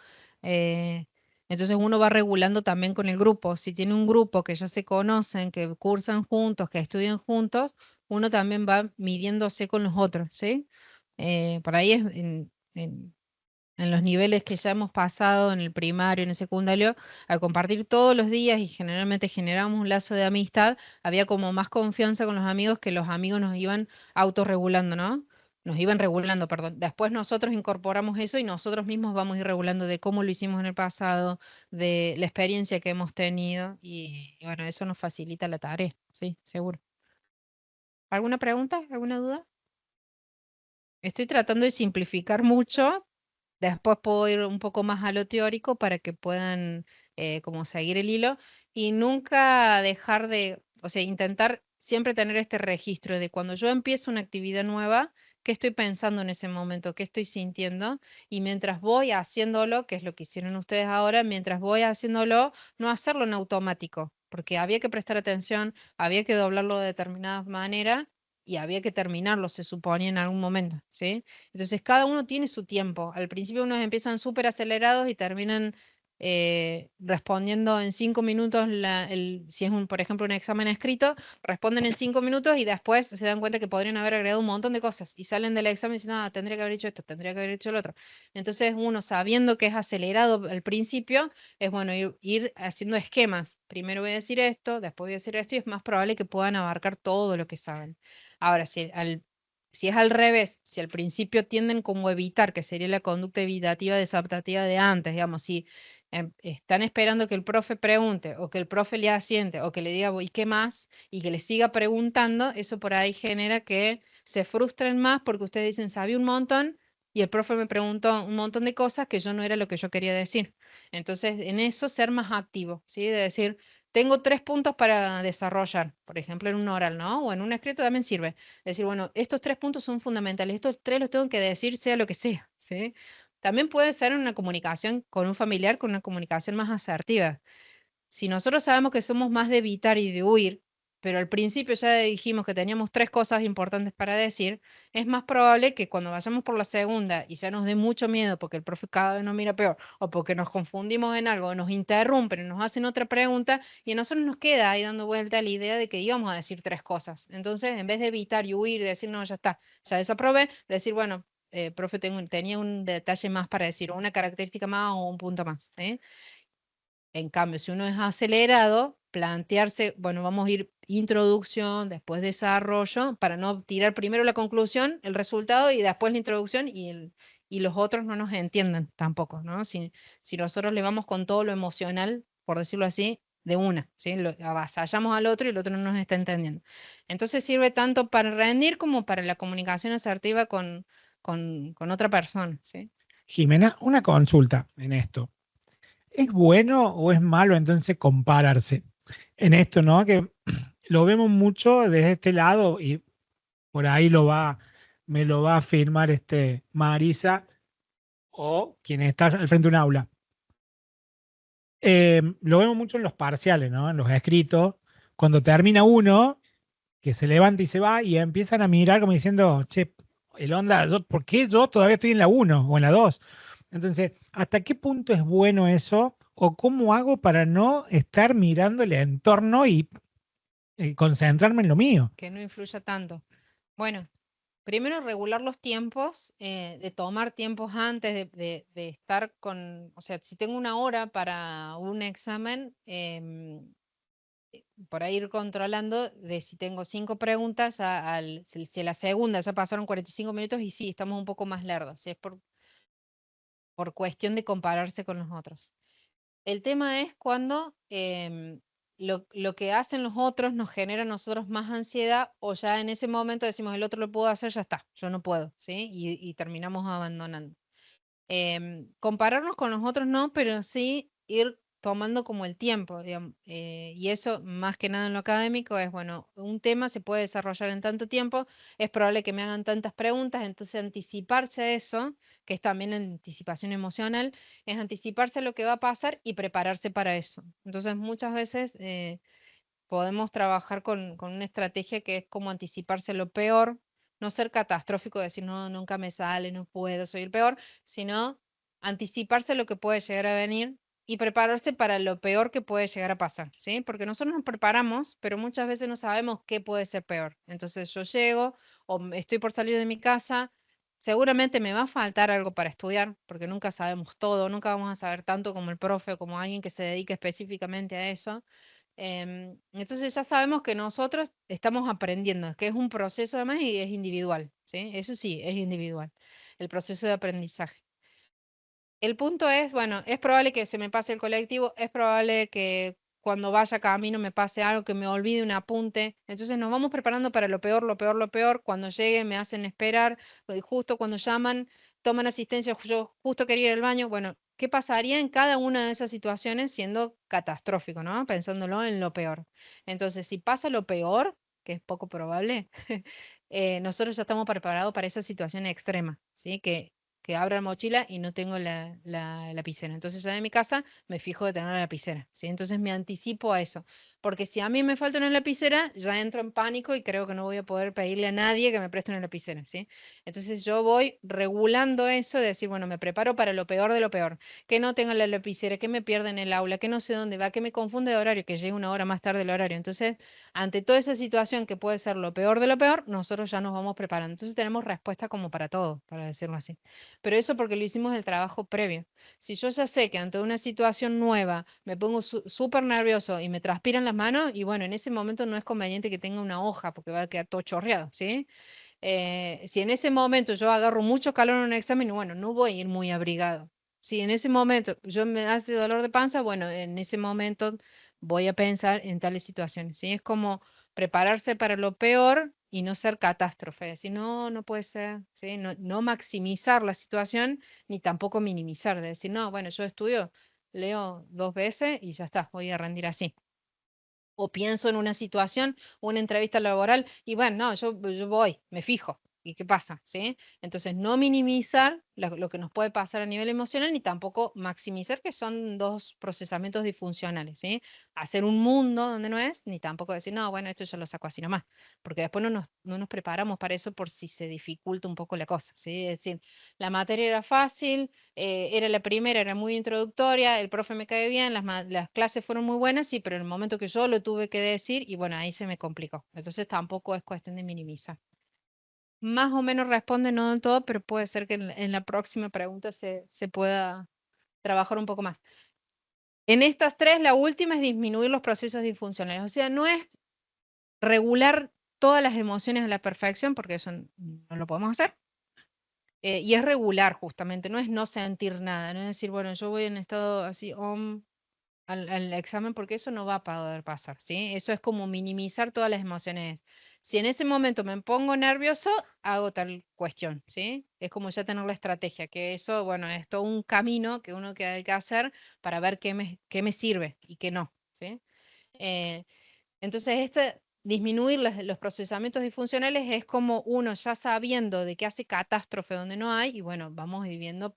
eh, entonces uno va regulando también con el grupo. Si tiene un grupo que ya se conocen, que cursan juntos, que estudian juntos, uno también va midiéndose con los otros, ¿sí? Por ahí es en los niveles que ya hemos pasado en el primario, en el secundario, al compartir todos los días y generalmente generamos un lazo de amistad, había como más confianza con los amigos, que los amigos nos iban autorregulando, ¿no? Nos iban regulando, perdón. Después nosotros incorporamos eso y nosotros mismos vamos a ir regulando de cómo lo hicimos en el pasado, de la experiencia que hemos tenido y bueno, eso nos facilita la tarea, sí, seguro. ¿Alguna pregunta? ¿Alguna duda? Estoy tratando de simplificar mucho. Después puedo ir un poco más a lo teórico para que puedan como seguir el hilo y nunca dejar o sea, intentar siempre tener este registro de cuando yo empiezo una actividad nueva, qué estoy pensando en ese momento, qué estoy sintiendo, y mientras voy haciéndolo, que es lo que hicieron ustedes ahora, mientras voy haciéndolo, no hacerlo en automático, porque había que prestar atención, había que doblarlo de determinada manera y había que terminarlo, se suponía en algún momento, ¿sí? Entonces, cada uno tiene su tiempo. Al principio unos empiezan súper acelerados y terminan respondiendo en 5 minutos, si es, por ejemplo, un examen escrito, responden en 5 minutos y después se dan cuenta que podrían haber agregado un montón de cosas y salen del examen y dicen, ah, tendría que haber hecho esto, tendría que haber hecho lo otro. Entonces, uno sabiendo que es acelerado al principio, es bueno ir haciendo esquemas. Primero voy a decir esto, después voy a decir esto y es más probable que puedan abarcar todo lo que saben. Ahora, si es al revés, si al principio tienden como a evitar, que sería la conducta evitativa desadaptativa de antes, digamos, si están esperando que el profe pregunte o que el profe le asiente o que le diga ¿y qué más? Y que le siga preguntando, eso por ahí genera que se frustren más porque ustedes dicen, sabía un montón y el profe me preguntó un montón de cosas que yo no era lo que yo quería decir. Entonces, en eso ser más activo, ¿sí? De decir, tengo 3 puntos para desarrollar, por ejemplo, en un oral, ¿no? O en un escrito también sirve. Decir, bueno, estos 3 puntos son fundamentales, estos 3 los tengo que decir sea lo que sea, ¿sí? También puede ser en una comunicación con un familiar, con una comunicación más asertiva. Si nosotros sabemos que somos más de evitar y de huir, pero al principio ya dijimos que teníamos 3 cosas importantes para decir, es más probable que cuando vayamos por la segunda y ya nos dé mucho miedo porque el profe cada vez nos mira peor, o porque nos confundimos en algo, nos interrumpen y nos hacen otra pregunta, y a nosotros nos queda ahí dando vuelta la idea de que íbamos a decir 3 cosas. Entonces, en vez de evitar y huir y decir, no, ya está, ya desaprobé, decir, bueno, profe, tenía un detalle más para decir, o una característica más o un punto más. En cambio, si uno es acelerado, plantearse, bueno, vamos a ir introducción, después desarrollo, para no tirar primero la conclusión, el resultado y después la introducción y los otros no nos entienden tampoco, ¿no? Si nosotros le vamos con todo lo emocional, por decirlo así, de una, ¿sí? Avasallamos al otro y el otro no nos está entendiendo. Entonces sirve tanto para rendir como para la comunicación asertiva con otra persona, ¿sí? Jimena, una consulta en esto. ¿Es bueno o es malo entonces compararse en esto, ¿no? Que lo vemos mucho desde este lado y por ahí me lo va a afirmar Marisa o quien está al frente de un aula. Lo vemos mucho en los parciales, ¿no? En los escritos. Cuando termina uno, que se levanta y se va y empiezan a mirar como diciendo, che, el onda, ¿por qué yo todavía estoy en la 1 o en la 2? Entonces, ¿hasta qué punto es bueno eso? ¿O cómo hago para no estar mirando el entorno y concentrarme en lo mío? Que no influya tanto. Bueno, primero regular los tiempos, de tomar tiempos antes de estar con, o sea, si tengo 1 hora para un examen, por ahí ir controlando de si tengo 5 preguntas, si a la segunda ya pasaron 45 minutos y sí, estamos un poco más largos, ¿sí? Es por cuestión de compararse con los otros. El tema es cuando lo que hacen los otros nos genera a nosotros más ansiedad o ya en ese momento decimos el otro lo puedo hacer, ya está, yo no puedo, ¿sí? Y terminamos abandonando. Compararnos con los otros no, pero sí ir tomando como el tiempo, digamos, y eso más que nada en lo académico es, bueno, un tema se puede desarrollar en tanto tiempo, es probable que me hagan tantas preguntas, entonces anticiparse a eso, que es también la anticipación emocional, es anticiparse a lo que va a pasar y prepararse para eso. Entonces muchas veces podemos trabajar con una estrategia que es como anticiparse a lo peor, no ser catastrófico, decir, no, nunca me sale, no puedo, soy el peor, sino anticiparse a lo que puede llegar a venir y prepararse para lo peor que puede llegar a pasar, ¿sí? Porque nosotros nos preparamos, pero muchas veces no sabemos qué puede ser peor. Entonces yo llego o estoy por salir de mi casa, seguramente me va a faltar algo para estudiar, porque nunca sabemos todo, nunca vamos a saber tanto como el profe, como alguien que se dedique específicamente a eso. Entonces ya sabemos que nosotros estamos aprendiendo, que es un proceso además y es individual, ¿sí? Eso sí, es individual, el proceso de aprendizaje. El punto es, bueno, es probable que se me pase el colectivo, es probable que cuando vaya camino me pase algo, que me olvide un apunte. Entonces nos vamos preparando para lo peor, lo peor, lo peor. Cuando llegue me hacen esperar, justo cuando llaman, toman asistencia, yo justo quería ir al baño. Bueno, ¿qué pasaría en cada una de esas situaciones siendo catastrófico, ¿no? Pensándolo en lo peor. Entonces, si pasa lo peor, que es poco probable, nosotros ya estamos preparados para esa situación extrema, ¿sí? Que abra la mochila y no tengo la lapicera. Entonces ya en mi casa me fijo de tener la lapicera, ¿sí? Entonces me anticipo a eso. Porque si a mí me falta una lapicera, ya entro en pánico y creo que no voy a poder pedirle a nadie que me preste una lapicera, ¿sí? Entonces yo voy regulando eso de decir, bueno, me preparo para lo peor de lo peor. Que no tenga la lapicera, que me pierda en el aula, que no sé dónde va, que me confunde de horario, que llegue 1 hora más tarde el horario. Entonces, ante toda esa situación que puede ser lo peor de lo peor, nosotros ya nos vamos preparando. Entonces tenemos respuesta como para todo, para decirlo así. Pero eso porque lo hicimos el trabajo previo. Si yo ya sé que ante una situación nueva me pongo súper nervioso y me transpiran las manos, y bueno, en ese momento no es conveniente que tenga una hoja porque va a quedar todo chorreado, ¿sí? Si en ese momento yo agarro mucho calor en un examen, bueno, no voy a ir muy abrigado. si en ese momento yo me hace dolor de panza, bueno, en ese momento voy a pensar en tales situaciones, ¿sí? Es como prepararse para lo peor y no ser catástrofe, decir, no, no puede ser, ¿sí? No, no maximizar la situación ni tampoco minimizar, de decir, no, bueno, yo estudio, leo 2 veces y ya está, voy a rendir así. O pienso en una situación, una entrevista laboral, y bueno, no, yo voy, me fijo. ¿Y qué pasa? ¿Sí? Entonces, no minimizar lo que nos puede pasar a nivel emocional, ni tampoco maximizar, que son dos procesamientos disfuncionales, ¿sí? Hacer un mundo donde no es, ni tampoco decir, no, bueno, esto yo lo saco así nomás, porque después no nos preparamos para eso por si se dificulta un poco la cosa, ¿sí? Es decir, la materia era fácil, era la primera, era muy introductoria, el profe me cae bien, las clases fueron muy buenas, sí, pero en el momento que yo lo tuve que decir, y bueno, ahí se me complicó. Entonces tampoco es cuestión de minimizar. Más o menos responde, no del todo, pero puede ser que en la próxima pregunta se pueda trabajar un poco más. En estas tres, la última es disminuir los procesos disfuncionales. O sea, no es regular todas las emociones a la perfección, porque eso no lo podemos hacer. Y es regular justamente, no es no sentir nada, no es decir, bueno, yo voy en estado así al examen porque eso no va a poder pasar, ¿sí? Eso es como minimizar todas las emociones. Si en ese momento me pongo nervioso, hago tal cuestión, ¿sí? Es como ya tener la estrategia, que eso, bueno, es todo un camino que uno que hay que hacer para ver qué me sirve y qué no, ¿sí? Eh, entonces, disminuir los procesamientos disfuncionales es como uno ya sabiendo de que hace catástrofe donde no hay, y bueno, vamos viviendo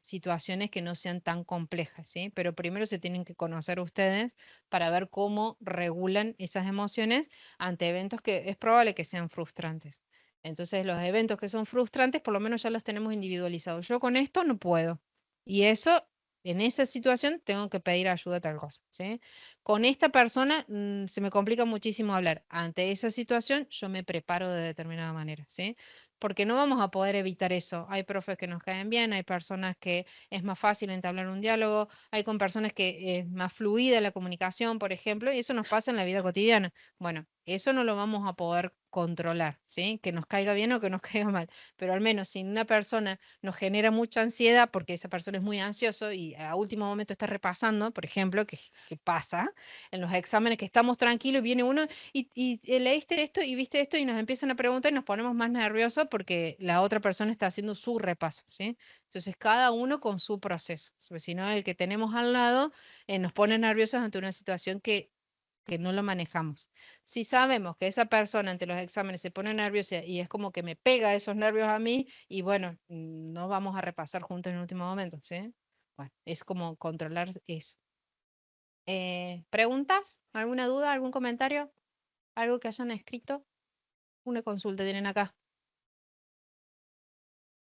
situaciones que no sean tan complejas, ¿sí? Pero primero se tienen que conocer ustedes para ver cómo regulan esas emociones ante eventos que es probable que sean frustrantes. Entonces, los eventos que son frustrantes, por lo menos ya los tenemos individualizados. Yo con esto no puedo. Y eso, en esa situación, tengo que pedir ayuda a tal cosa, ¿sí? Con esta persona se me complica muchísimo hablar. Ante esa situación yo me preparo de determinada manera, ¿sí? Porque no vamos a poder evitar eso. Hay profes que nos caen bien, hay personas que es más fácil entablar un diálogo, hay con personas que es más fluida la comunicación, por ejemplo, y eso nos pasa en la vida cotidiana. Bueno, eso no lo vamos a poder controlar, ¿sí? Que nos caiga bien o que nos caiga mal, pero al menos si una persona nos genera mucha ansiedad porque esa persona es muy ansioso y a último momento está repasando, por ejemplo, que pasa, en los exámenes que estamos tranquilos y viene uno y leíste esto y viste esto y nos empiezan a preguntar y nos ponemos más nerviosos porque la otra persona está haciendo su repaso, ¿sí? Entonces cada uno con su proceso, porque si no el que tenemos al lado nos pone nerviosos ante una situación que no lo manejamos. Si sabemos que esa persona ante los exámenes se pone nerviosa y es como que me pega esos nervios a mí y bueno, no vamos a repasar juntos en el último momento, ¿sí? Bueno, es como controlar eso. ¿Preguntas? ¿Alguna duda? ¿Algún comentario? ¿Algo que hayan escrito? Una consulta tienen acá.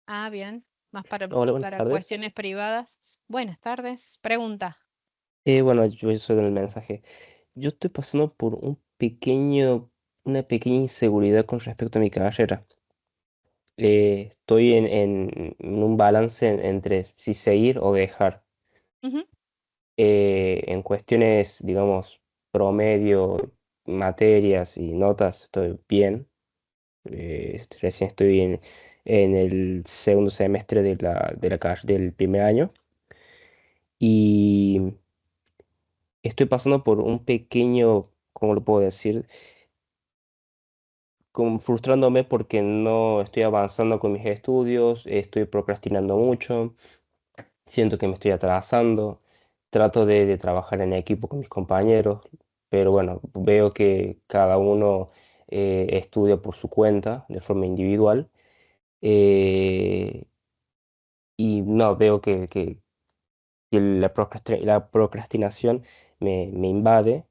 Ah, bien. Más Hola, buenas para tardes. cuestiones privadas. Buenas tardes. Pregunta. Bueno, yo soy del mensaje. Yo estoy pasando por una pequeña inseguridad con respecto a mi carrera. Estoy en un balance entre si seguir o dejar. Ujú. En cuestiones, digamos, promedio, materias y notas, estoy bien. Recién estoy en el segundo semestre del primer año. Y estoy pasando por un pequeño, ¿cómo lo puedo decir? Como frustrándome porque no estoy avanzando con mis estudios, estoy procrastinando mucho, siento que me estoy atrasando, trato de trabajar en equipo con mis compañeros, pero bueno, veo que cada uno estudia por su cuenta, de forma individual, eh, y no, veo que la procrastinación me invade.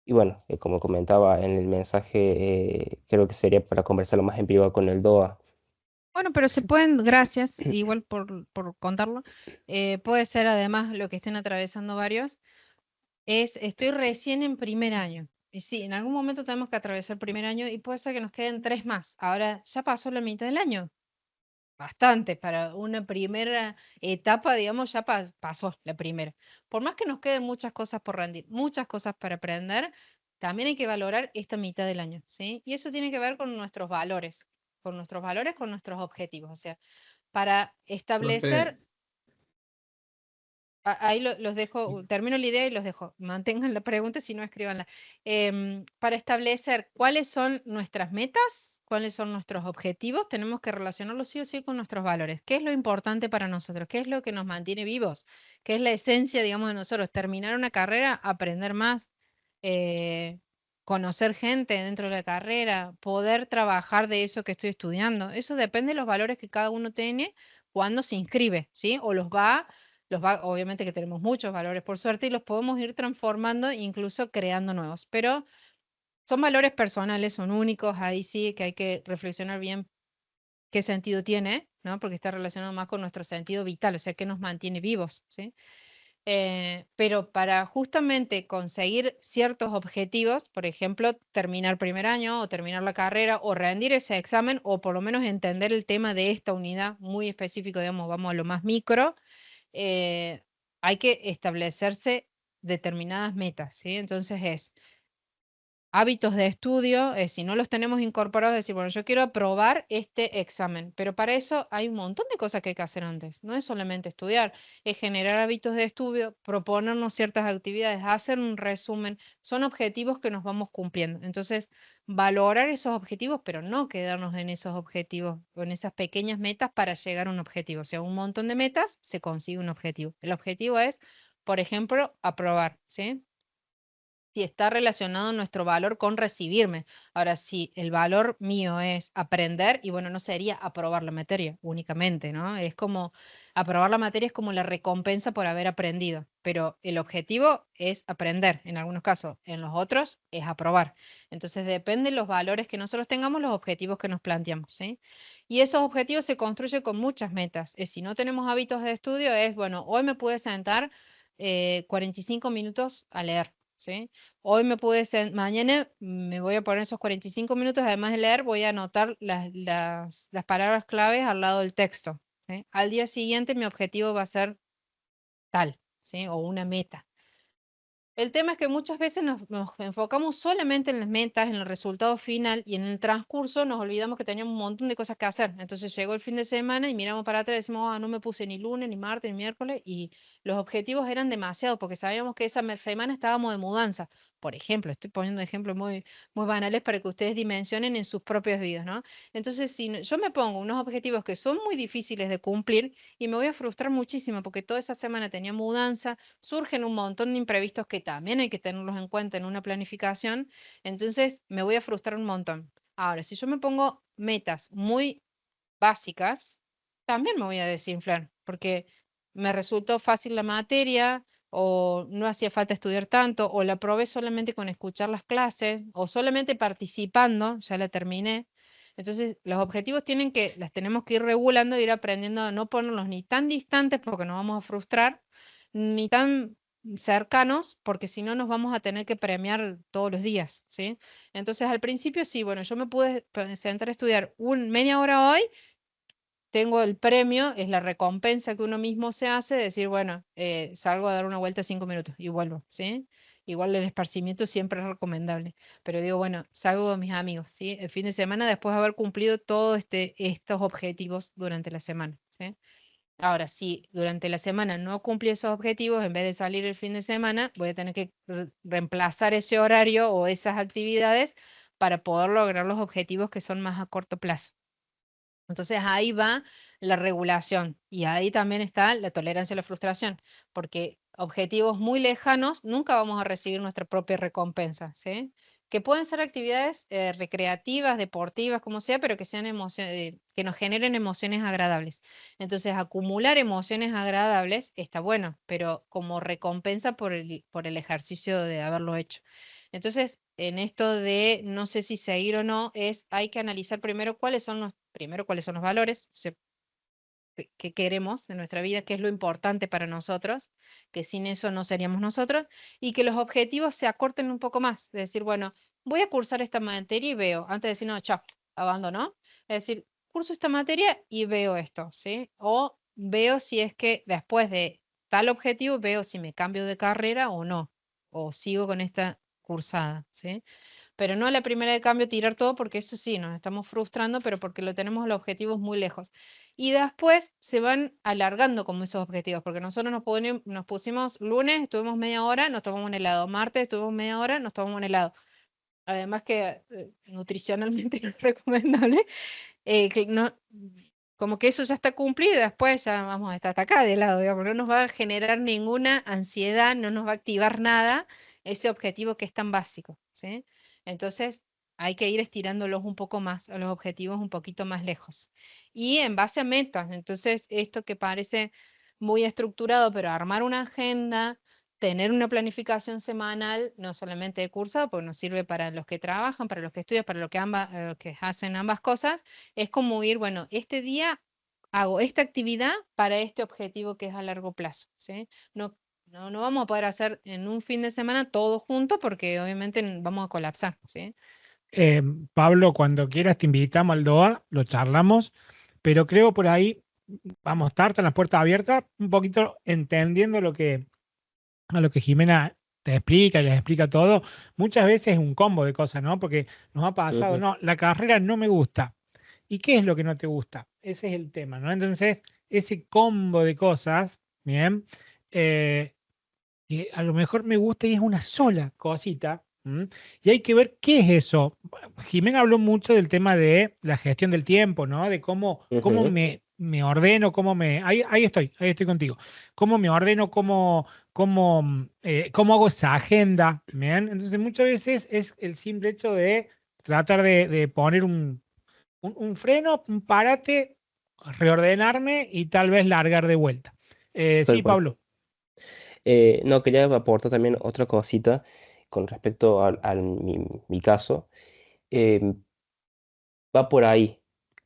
Y bueno, como comentaba en el mensaje, creo que sería para conversarlo más en privado con el DOA. Bueno, pero se pueden, gracias, igual por contarlo. Puede ser además lo que estén atravesando varios. Estoy recién en primer año. Y sí, en algún momento tenemos que atravesar primer año y puede ser que nos queden 3 más. Ahora ya pasó la mitad del año. Bastante, para una primera etapa, digamos, ya pasó la primera. Por más que nos queden muchas cosas por rendir, muchas cosas para aprender, también hay que valorar esta mitad del año, ¿sí? Y eso tiene que ver con nuestros valores, con nuestros objetivos. O sea, para establecer, Profe, Ahí los dejo, termino la idea y los dejo. Mantengan la pregunta, si no, escríbanla. Para establecer cuáles son nuestras metas, cuáles son nuestros objetivos, tenemos que relacionarlos sí o sí con nuestros valores. ¿Qué es lo importante para nosotros? ¿Qué es lo que nos mantiene vivos? ¿Qué es la esencia, digamos, de nosotros? Terminar una carrera, aprender más, eh, conocer gente dentro de la carrera, poder trabajar de eso que estoy estudiando. Eso depende de los valores que cada uno tiene cuando se inscribe, ¿sí? O obviamente que tenemos muchos valores por suerte y los podemos ir transformando e incluso creando nuevos, pero son valores personales, son únicos, ahí sí que hay que reflexionar bien qué sentido tiene, ¿no? Porque está relacionado más con nuestro sentido vital, o sea, qué nos mantiene vivos, ¿sí? Pero para justamente conseguir ciertos objetivos, por ejemplo, terminar primer año o terminar la carrera o rendir ese examen o por lo menos entender el tema de esta unidad muy específico, digamos, vamos a lo más micro, eh, hay que establecerse determinadas metas, ¿sí? Entonces es hábitos de estudio, si no los tenemos incorporados, decir, bueno, yo quiero aprobar este examen, pero para eso hay un montón de cosas que hay que hacer antes. No es solamente estudiar, es generar hábitos de estudio, proponernos ciertas actividades, hacer un resumen, son objetivos que nos vamos cumpliendo. Entonces, valorar esos objetivos, pero no quedarnos en esos objetivos o en esas pequeñas metas para llegar a un objetivo. O sea, un montón de metas se consigue un objetivo. El objetivo es, por ejemplo, aprobar, ¿sí? Si está relacionado nuestro valor con recibirme. Ahora, si el valor mío es aprender, y bueno, no sería aprobar la materia únicamente, ¿no? Es como, aprobar la materia es como la recompensa por haber aprendido, pero el objetivo es aprender en algunos casos, en los otros es aprobar. Entonces, depende de los valores que nosotros tengamos, los objetivos que nos planteamos, ¿sí? Y esos objetivos se construyen con muchas metas. Si no tenemos hábitos de estudio, es, bueno, hoy me pude sentar 45 minutos a leer, ¿sí? Hoy mañana me voy a poner esos 45 minutos, además de leer, voy a anotar las palabras claves al lado del texto, ¿sí? Al día siguiente mi objetivo va a ser tal, ¿sí? O una meta. El tema es que muchas veces nos enfocamos solamente en las metas, en el resultado final y en el transcurso nos olvidamos que teníamos un montón de cosas que hacer. Entonces llegó el fin de semana y miramos para atrás y decimos, no me puse ni lunes, ni martes, ni miércoles y los objetivos eran demasiados porque sabíamos que esa semana estábamos de mudanza. Por ejemplo, estoy poniendo ejemplos muy, muy banales para que ustedes dimensionen en sus propias vidas, ¿no? Entonces, si yo me pongo unos objetivos que son muy difíciles de cumplir y me voy a frustrar muchísimo porque toda esa semana tenía mudanza, surgen un montón de imprevistos que también hay que tenerlos en cuenta en una planificación, entonces me voy a frustrar un montón. Ahora, si yo me pongo metas muy básicas, también me voy a desinflar, porque me resultó fácil la materia, o no hacía falta estudiar tanto, o la probé solamente con escuchar las clases, o solamente participando, ya la terminé. Entonces, los objetivos las tenemos que ir regulando, ir aprendiendo a no ponerlos ni tan distantes porque nos vamos a frustrar, ni tan cercanos, porque si no nos vamos a tener que premiar todos los días, ¿sí? Entonces, al principio sí, bueno, yo me pude sentar a estudiar media hora hoy, tengo el premio, es la recompensa que uno mismo se hace, decir, bueno, salgo a dar una vuelta 5 minutos y vuelvo, ¿sí? Igual el esparcimiento siempre es recomendable, pero digo, bueno, salgo con mis amigos, ¿sí? El fin de semana después de haber cumplido todos estos objetivos durante la semana, ¿sí? Ahora, si durante la semana no cumplí esos objetivos, en vez de salir el fin de semana, voy a tener que reemplazar ese horario o esas actividades para poder lograr los objetivos que son más a corto plazo. Entonces ahí va la regulación y ahí también está la tolerancia a la frustración, porque objetivos muy lejanos nunca vamos a recibir nuestra propia recompensa, ¿sí? Que pueden ser actividades recreativas, deportivas, como sea, pero que sean que nos generen emociones agradables. Entonces, acumular emociones agradables está bueno, pero como recompensa por el ejercicio de haberlo hecho. Entonces, en esto de no sé si seguir o no, hay que analizar primero cuáles son los valores, o sea, que queremos en nuestra vida, qué es lo importante para nosotros, que sin eso no seríamos nosotros, y que los objetivos se acorten un poco más. Es decir, bueno, voy a cursar esta materia y veo, antes de decir, no, chao, abandono, es decir, curso esta materia y veo esto, ¿sí? O veo si es que después de tal objetivo, veo si me cambio de carrera o no, o sigo con esta cursada, ¿sí? Pero no a la primera de cambio tirar todo porque eso sí, nos estamos frustrando, pero porque lo tenemos los objetivos muy lejos. Y después se van alargando como esos objetivos, porque nosotros nos pusimos lunes, estuvimos media hora, nos tomamos un helado, martes estuvimos media hora, nos tomamos un helado. Además que nutricionalmente no es recomendable, que no, como que eso ya está cumplido, después ya vamos a estar hasta acá de lado, digamos, no nos va a generar ninguna ansiedad, no nos va a activar nada ese objetivo que es tan básico, ¿sí? Entonces hay que ir estirándolos un poco más, a los objetivos un poquito más lejos. Y en base a metas, entonces esto que parece muy estructurado, pero armar una agenda, tener una planificación semanal, no solamente de cursado, porque nos sirve para los que trabajan, para los que estudian, para los que hacen ambas cosas, es como ir, bueno, este día hago esta actividad para este objetivo que es a largo plazo, ¿sí? No vamos a poder hacer en un fin de semana todo junto porque obviamente vamos a colapsar, ¿sí? Pablo, cuando quieras te invitamos al DOA, lo charlamos, pero creo por ahí vamos a estar con las puertas abiertas, un poquito entendiendo a lo que Jimena te explica y les explica todo. Muchas veces es un combo de cosas, ¿no? Porque nos ha pasado, Ujú. no, la carrera no me gusta. ¿Y qué es lo que no te gusta? Ese es el tema, ¿no? Entonces, ese combo de cosas, bien, eh, que a lo mejor me gusta y es una sola cosita. ¿M? Y hay que ver qué es eso. Jimena habló mucho del tema de la gestión del tiempo, ¿no? De cómo Ujú. me ordeno, ahí estoy contigo. Cómo me ordeno, cómo hago esa agenda. ¿Bien? Entonces, muchas veces es el simple hecho de tratar de poner un freno, un parate, reordenarme y tal vez largar de vuelta. Tal Sí, cual. Pablo. No, quería aportar también otra cosita con respecto mi caso. Em, Va por ahí,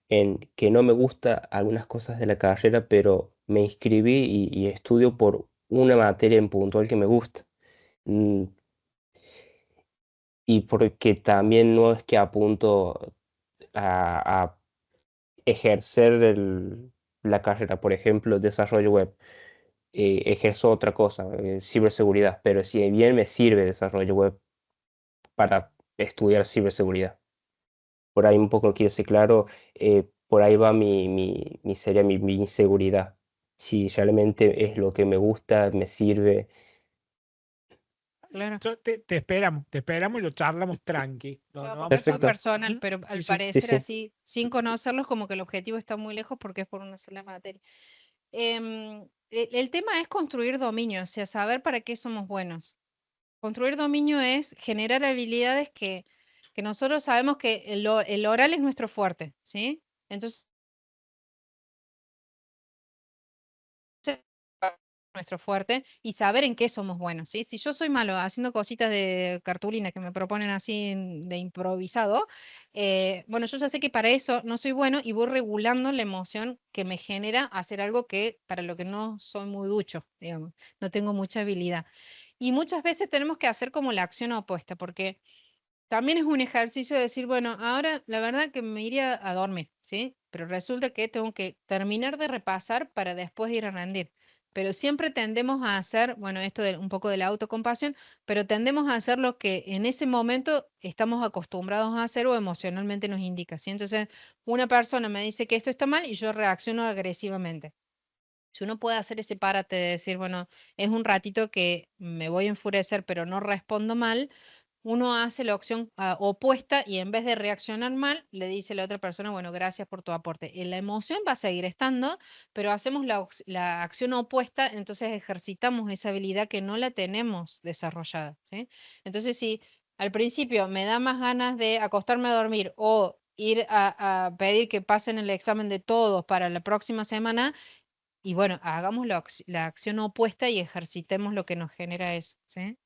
en que no me gusta algunas cosas de la carrera, pero me inscribí y estudio por una materia en puntual que me gusta. Mm, Y porque también no es que apunto a ejercer la carrera, por ejemplo, desarrollo web. Ejerzo otra cosa, ciberseguridad, pero si bien me sirve desarrollo web para estudiar ciberseguridad. Por ahí un poco quiero ser claro, por ahí va sería mi inseguridad. Si realmente es lo que me gusta, me sirve. Claro. Te esperamos y lo charlamos tranqui. No, Claro, no porque vamos es muy a... Perfecto. personal, Ujú. pero Sí, al sí. Sí, parecer sí. así, sin conocerlos, como que el objetivo está muy lejos porque es por una sola materia. El tema es construir dominio, o sea, saber para qué somos buenos. Construir dominio es generar habilidades que nosotros sabemos que el oral es nuestro fuerte, ¿sí? Entonces, nuestro fuerte y saber en qué somos buenos, ¿sí? Si yo soy malo haciendo cositas de cartulina que me proponen así de improvisado, bueno, yo ya sé que para eso no soy bueno y voy regulando la emoción que me genera hacer algo que para lo que no soy muy ducho, digamos, no tengo mucha habilidad. Y muchas veces tenemos que hacer como la acción opuesta, porque también es un ejercicio de decir, bueno, ahora la verdad que me iría a dormir, ¿sí? Pero resulta que tengo que terminar de repasar para después ir a rendir. Pero siempre tendemos a hacer, bueno, esto de un poco de la autocompasión, pero tendemos a hacer lo que en ese momento estamos acostumbrados a hacer o emocionalmente nos indica, ¿sí? Entonces, una persona me dice que esto está mal y yo reacciono agresivamente. Si uno puede hacer ese párate de decir, bueno, es un ratito que me voy a enfurecer, pero no respondo mal, uno hace la opción opuesta y en vez de reaccionar mal, le dice a la otra persona, bueno, gracias por tu aporte. La emoción va a seguir estando, pero hacemos la acción opuesta, entonces ejercitamos esa habilidad que no la tenemos desarrollada, ¿sí? Entonces, si al principio me da más ganas de acostarme a dormir o ir a pedir que pasen el examen de todos para la próxima semana, y bueno, hagamos la acción opuesta y ejercitemos lo que nos genera eso, ¿sí?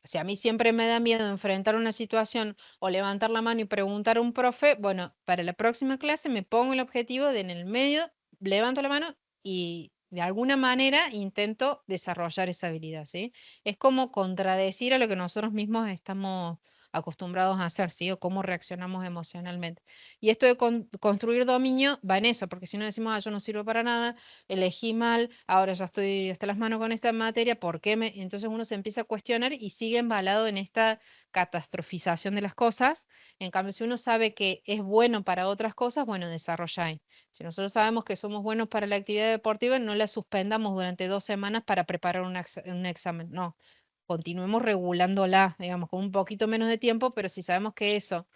Si a mí siempre me da miedo enfrentar una situación o levantar la mano y preguntar a un profe, bueno, para la próxima clase me pongo el objetivo de en el medio, levanto la mano y de alguna manera intento desarrollar esa habilidad, ¿sí? Es como contradecir a lo que nosotros mismos estamos acostumbrados a hacer, ¿sí? O cómo reaccionamos emocionalmente. Y esto de construir dominio va en eso, porque si no decimos, yo no sirvo para nada, elegí mal, ahora ya estoy hasta las manos con esta materia, ¿por qué me...? Entonces uno se empieza a cuestionar y sigue embalado en esta catastrofización de las cosas. En cambio, si uno sabe que es bueno para otras cosas, bueno, desarrolla ahí. Si nosotros sabemos que somos buenos para la actividad deportiva, no la suspendamos durante 2 semanas para preparar un examen. No, continuemos regulándola, digamos, con un poquito menos de tiempo, pero si sabemos que eso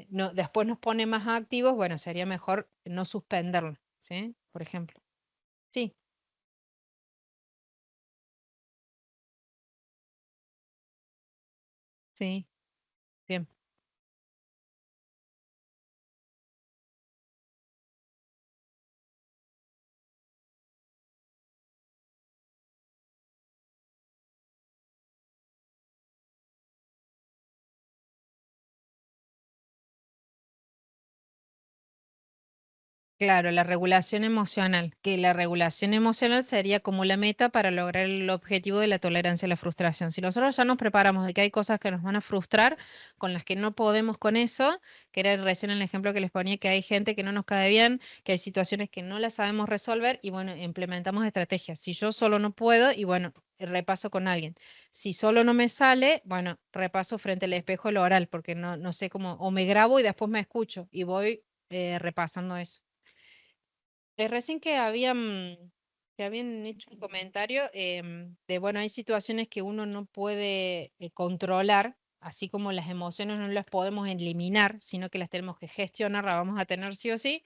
no, después nos pone más activos, bueno, sería mejor no suspenderlo, ¿sí? Por ejemplo. Sí, sí, bien. Claro, la regulación emocional, que la regulación emocional sería como la meta para lograr el objetivo de la tolerancia a la frustración. Si nosotros ya nos preparamos de que hay cosas que nos van a frustrar, con las que no podemos con eso, que era recién el ejemplo que les ponía, que hay gente que no nos cae bien, que hay situaciones que no las sabemos resolver y bueno, implementamos estrategias. Si yo solo no puedo, y bueno, repaso con alguien. Si solo no me sale, bueno, repaso frente al espejo el oral, porque no sé cómo, o me grabo y después me escucho y voy repasando eso. Recién que habían hecho un comentario de, bueno, hay situaciones que uno no puede controlar, así como las emociones no las podemos eliminar, sino que las tenemos que gestionar, las vamos a tener sí o sí.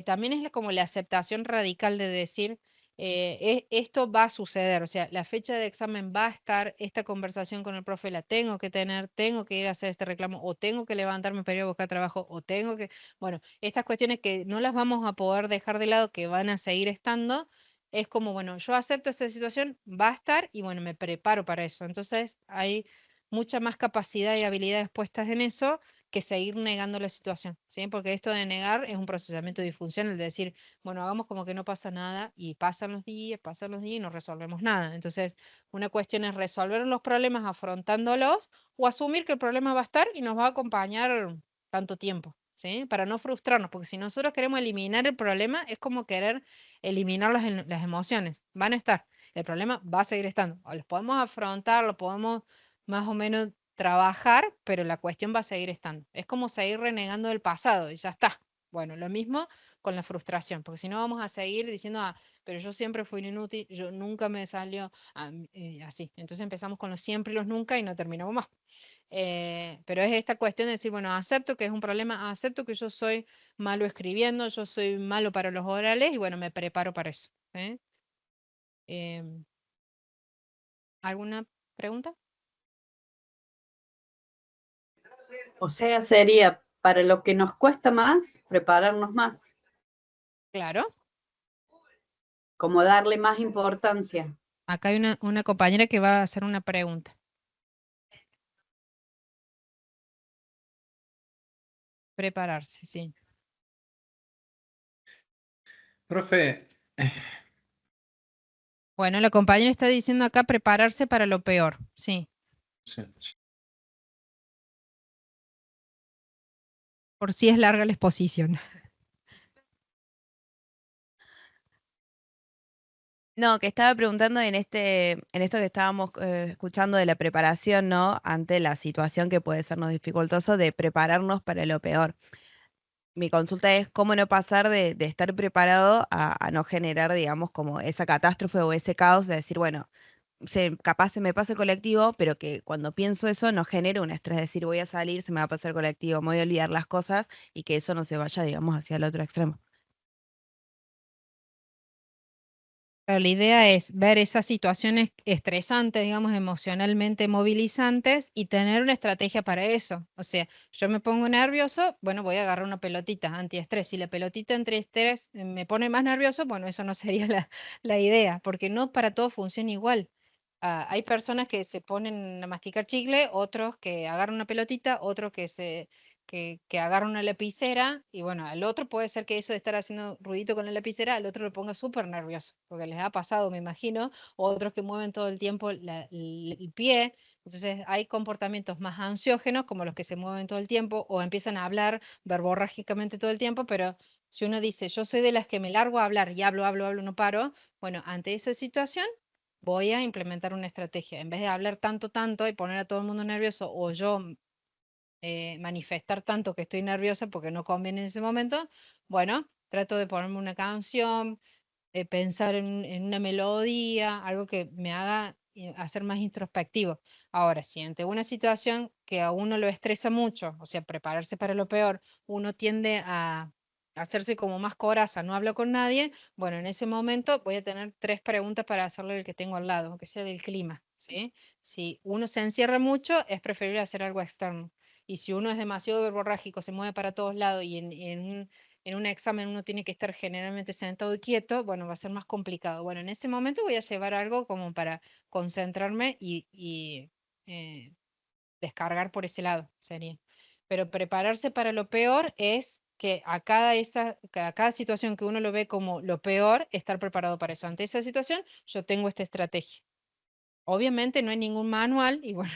También es como la aceptación radical de decir, esto va a suceder, o sea, la fecha de examen va a estar, esta conversación con el profe la tengo que tener, tengo que ir a hacer este reclamo, o tengo que levantarme para ir a buscar trabajo, o tengo que, bueno, estas cuestiones que no las vamos a poder dejar de lado, que van a seguir estando, es como, bueno, yo acepto esta situación, va a estar, y bueno, me preparo para eso. Entonces, hay mucha más capacidad y habilidades puestas en eso que seguir negando la situación, ¿sí? Porque esto de negar es un procesamiento disfuncional, de decir, bueno, hagamos como que no pasa nada y pasan los días y no resolvemos nada. Entonces, una cuestión es resolver los problemas afrontándolos o asumir que el problema va a estar y nos va a acompañar tanto tiempo, ¿sí? Para no frustrarnos, porque si nosotros queremos eliminar el problema, es como querer eliminar las emociones, van a estar. El problema va a seguir estando. O los podemos afrontar, lo podemos más o menos trabajar, pero la cuestión va a seguir estando. Es como seguir renegando del pasado y ya está. Bueno, lo mismo con la frustración, porque si no vamos a seguir diciendo, pero yo siempre fui un inútil, yo nunca me salió así. Entonces empezamos con los siempre y los nunca y no terminamos más. Pero es esta cuestión de decir, bueno, acepto que es un problema, acepto que yo soy malo escribiendo, yo soy malo para los orales y bueno, me preparo para eso. Em, ¿Alguna pregunta? O sea, sería para lo que nos cuesta más, prepararnos más, Claro. como darle más importancia. Acá hay una compañera que va a hacer una pregunta. Prepararse, sí. Profe, Bueno, la compañera está diciendo acá prepararse para lo peor, sí. sí. Por si es larga la exposición. No, que estaba preguntando en esto que estábamos escuchando de la preparación, ¿no? Ante la situación que puede sernos dificultoso de prepararnos para lo peor. Mi consulta es cómo no pasar de estar preparado a no generar, digamos, como esa catástrofe o ese caos de decir, bueno, capaz se me pasa el colectivo, pero que cuando pienso eso no genere un estrés, decir voy a salir, se me va a pasar el colectivo, me voy a olvidar las cosas y que eso no se vaya, digamos, hacia el otro extremo. Pero la idea es ver esas situaciones estresantes, digamos, emocionalmente movilizantes y tener una estrategia para eso. O sea, yo me pongo nervioso, bueno, voy a agarrar una pelotita antiestrés. Si la pelotita antiestrés me pone más nervioso, bueno, eso no sería la idea, porque no para todo funciona igual. Hay personas que se ponen a masticar chicle, otros que agarran una pelotita, otros que agarra una lapicera y bueno, al otro puede ser que eso de estar haciendo ruidito con la lapicera, al otro lo ponga súper nervioso, porque les ha pasado, me imagino, o otros que mueven todo el tiempo el pie. Entonces hay comportamientos más ansiógenos, como los que se mueven todo el tiempo o empiezan a hablar verborrágicamente todo el tiempo, pero si uno dice, yo soy de las que me largo a hablar y hablo, hablo, hablo, no paro, bueno, ante esa situación voy a implementar una estrategia. En vez de hablar tanto, tanto y poner a todo el mundo nervioso o yo manifestar tanto que estoy nerviosa porque no conviene en ese momento, bueno, trato de ponerme una canción, pensar en una melodía, algo que me haga hacer más introspectivo. Ahora, si ante una situación que a uno lo estresa mucho, o sea, prepararse para lo peor, uno tiende a hacerse como más coraza, no hablo con nadie, bueno, en ese momento voy a tener 3 preguntas para hacerle al que tengo al lado, que sea del clima, ¿sí? Si uno se encierra mucho, es preferible hacer algo externo. Y si uno es demasiado verborrágico, se mueve para todos lados y en un examen uno tiene que estar generalmente sentado y quieto, bueno, va a ser más complicado. Bueno, en ese momento voy a llevar algo como para concentrarme y descargar por ese lado, sería. Pero prepararse para lo peor es que a cada situación que uno lo ve como lo peor, estar preparado para eso. Ante esa situación, yo tengo esta estrategia. Obviamente no hay ningún manual y bueno,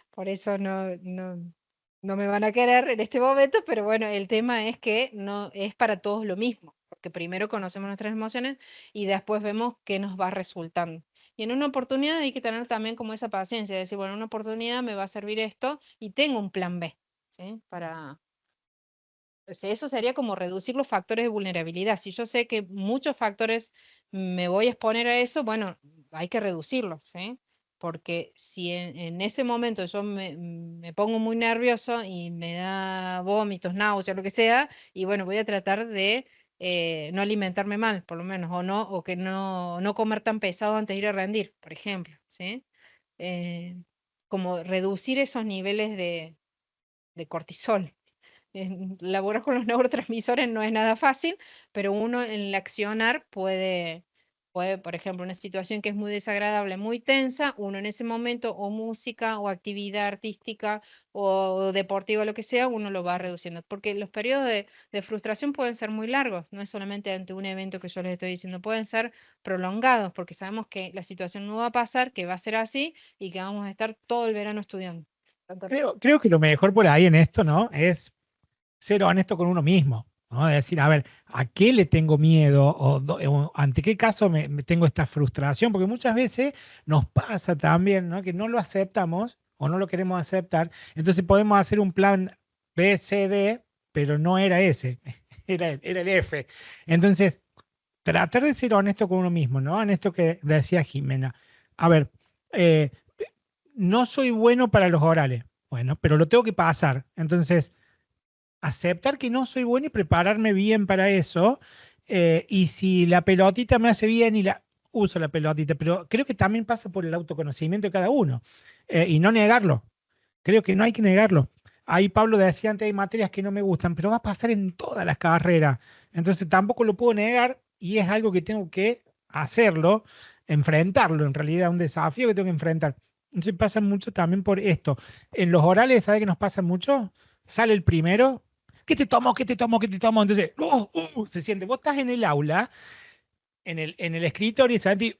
por eso no me van a querer en este momento, pero bueno, el tema es que no es para todos lo mismo, porque primero conocemos nuestras emociones y después vemos qué nos va resultando. Y en una oportunidad hay que tener también como esa paciencia, de decir, bueno, en una oportunidad me va a servir esto y tengo un plan B, ¿sí? O sea, eso sería como reducir los factores de vulnerabilidad. Si yo sé que muchos factores me voy a exponer a eso, bueno, hay que reducirlos, ¿sí? Porque si en ese momento yo me pongo muy nervioso y me da vómitos, náuseas, lo que sea, y bueno, voy a tratar de no alimentarme mal, por lo menos, o que no comer tan pesado antes de ir a rendir, por ejemplo, ¿sí? Eh, como reducir esos niveles de cortisol. Laborar con los neurotransmisores no es nada fácil, pero uno en el accionar puede, por ejemplo, una situación que es muy desagradable, muy tensa, uno en ese momento o música o actividad artística o deportiva, lo que sea, uno lo va reduciendo, porque los periodos de frustración pueden ser muy largos, no es solamente ante un evento que yo les estoy diciendo, pueden ser prolongados, porque sabemos que la situación no va a pasar, que va a ser así y que vamos a estar todo el verano estudiando. Creo que lo mejor por ahí en esto, ¿no? Es ser honesto con uno mismo, ¿no? Es decir, a ver, ¿a qué le tengo miedo? O ante qué caso me tengo esta frustración? Porque muchas veces nos pasa también, ¿no? Que no lo aceptamos o no lo queremos aceptar. Entonces podemos hacer un plan B, C, D, pero no era ese, era el F. Entonces, tratar de ser honesto con uno mismo, ¿no? En esto que decía Jimena. A ver, eh, no soy bueno para los orales. Bueno, pero lo tengo que pasar. Entonces, aceptar que no soy bueno y prepararme bien para eso. Y si la pelotita me hace bien y la uso la pelotita, pero creo que también pasa por el autoconocimiento de cada uno y no negarlo. Creo que no hay que negarlo. Ahí Pablo decía antes, hay materias que no me gustan, pero va a pasar en todas las carreras. Entonces tampoco lo puedo negar y es algo que tengo que hacerlo, enfrentarlo, en realidad, un desafío que tengo que enfrentar. Entonces pasa mucho también por esto. En los orales, ¿sabe qué nos pasa mucho? Sale el primero. ¿Qué te tomo? ¿Qué te tomo? ¿Qué te tomo? Entonces, se siente. Vos estás en el aula, en el escritorio y sabes,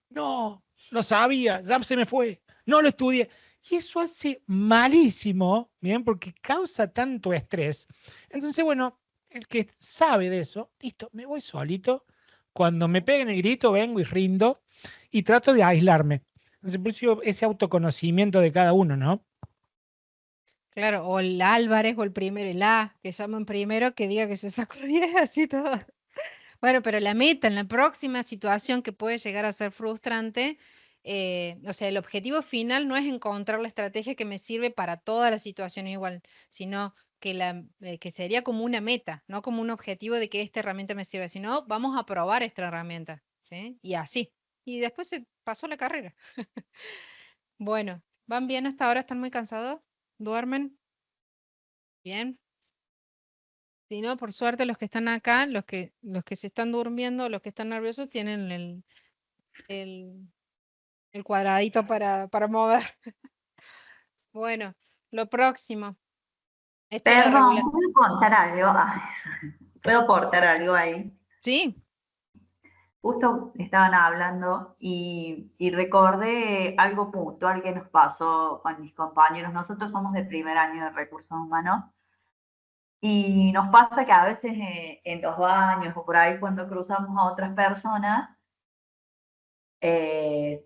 no, lo sabía, ya se me fue, no lo estudié. Y eso hace malísimo, ¿bien? Porque causa tanto estrés. Entonces, bueno, el que sabe de eso, listo, me voy solito. Cuando me peguen el grito, vengo y rindo y trato de aislarme. Entonces, por eso ese autoconocimiento de cada uno, ¿no? Claro, o el Álvarez o el primero, el A, que llaman primero, que diga que se sacó 10, así todo. Bueno, pero la meta en la próxima situación que puede llegar a ser frustrante, o sea, el objetivo final no es encontrar la estrategia que me sirve para todas las situaciones igual, sino que sería como una meta, no como un objetivo de que esta herramienta me sirva, sino vamos a probar esta herramienta, ¿sí? Y así. Y después se pasó la carrera. Bueno, ¿van bien hasta ahora? ¿Están muy cansados? ¿Duermen? Bien. Si no, por suerte los que están acá, los que se están durmiendo, los que están nerviosos, tienen el, el cuadradito para mover. Bueno, lo próximo. Esto es la Perdón, regula. ¿puedo contar algo? Ay, ¿puedo aportar algo ahí? Sí, Justo estaban hablando y recordé algo puntual que nos pasó con mis compañeros. Nosotros somos de primer año de recursos humanos y nos pasa que a veces en los baños o por ahí cuando cruzamos a otras personas, eh,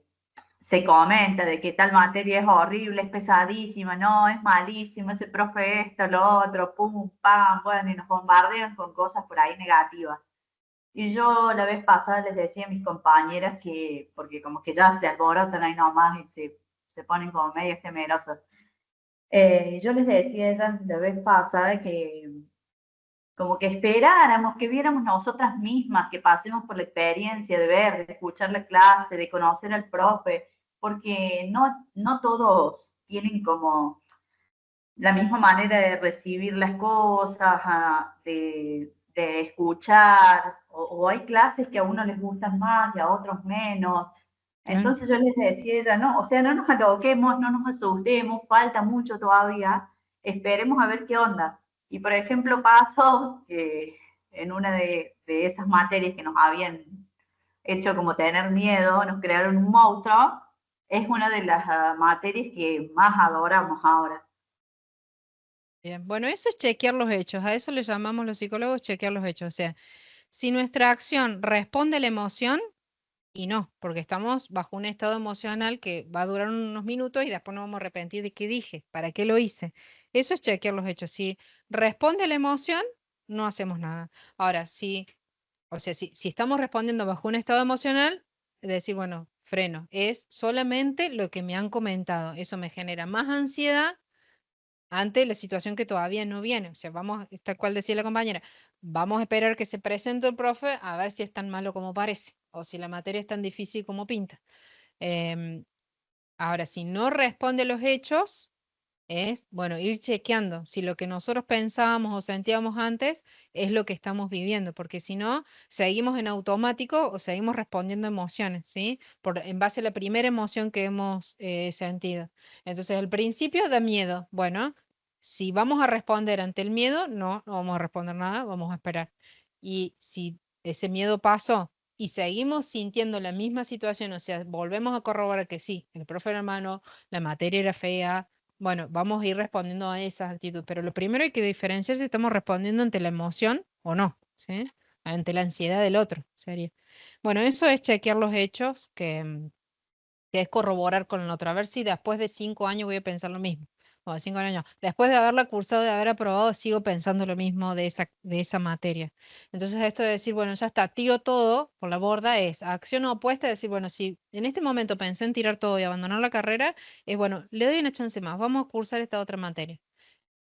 se comenta de que tal materia es horrible, es pesadísima, no, es malísimo, ese profe esto, lo otro, pum, pam, bueno, y nos bombardean con cosas por ahí negativas. Y yo la vez pasada les decía a mis compañeras que, porque como que ya se alborotan ahí nomás y se ponen como medio temerosas. Yo les decía a ellas la vez pasada que como que esperáramos, que viéramos nosotras mismas, que pasemos por la experiencia de ver, de escuchar la clase, de conocer al profe, porque no todos tienen como la misma manera de recibir las cosas, de escuchar, o hay clases que a uno les gustan más y a otros menos. Entonces yo les decía a ella, no, o sea, no nos aloquemos, no nos asustemos, falta mucho todavía, esperemos a ver qué onda. Y por ejemplo, pasó que en una de esas materias que nos habían hecho como tener miedo, nos crearon un monstruo, es una de las materias que más adoramos ahora. bien. Bueno, eso es chequear los hechos. A eso le llamamos los psicólogos chequear los hechos. O sea, si nuestra acción responde a la emoción, y no, porque estamos bajo un estado emocional que va a durar unos minutos y después nos vamos a arrepentir de qué dije, para qué lo hice. Eso es chequear los hechos. Si responde a la emoción, no hacemos nada. Ahora, o sea, si estamos respondiendo bajo un estado emocional, decir, bueno, freno, es solamente lo que me han comentado. Eso me genera más ansiedad ante la situación que todavía no viene. O sea, vamos, tal cual decía la compañera, vamos a esperar que se presente el profe a ver si es tan malo como parece o si la materia es tan difícil como pinta. Em, Ahora, si no responde a los hechos, es, bueno, ir chequeando si lo que nosotros pensábamos o sentíamos antes es lo que estamos viviendo, porque si no, seguimos en automático o seguimos respondiendo emociones, ¿sí? En base a la primera emoción que hemos sentido. Entonces, al principio da miedo. Bueno, si vamos a responder ante el miedo, no vamos a responder nada, vamos a esperar. Y si ese miedo pasó y seguimos sintiendo la misma situación, o sea, volvemos a corroborar que sí, el profe era malo, la materia era fea, bueno, vamos a ir respondiendo a esas actitudes, pero lo primero hay que diferenciar si estamos respondiendo ante la emoción o no, ¿sí? Ante la ansiedad del otro, sería. Bueno, eso es chequear los hechos, que es corroborar con el otro, a ver si después de 5 años voy a pensar lo mismo, o de 5 años, después de haberla cursado, de haber aprobado, sigo pensando lo mismo de esa materia. Entonces esto de decir, bueno, ya está, tiro todo por la borda, es acción opuesta, decir, bueno, si en este momento pensé en tirar todo y abandonar la carrera, es bueno, le doy una chance más, vamos a cursar esta otra materia.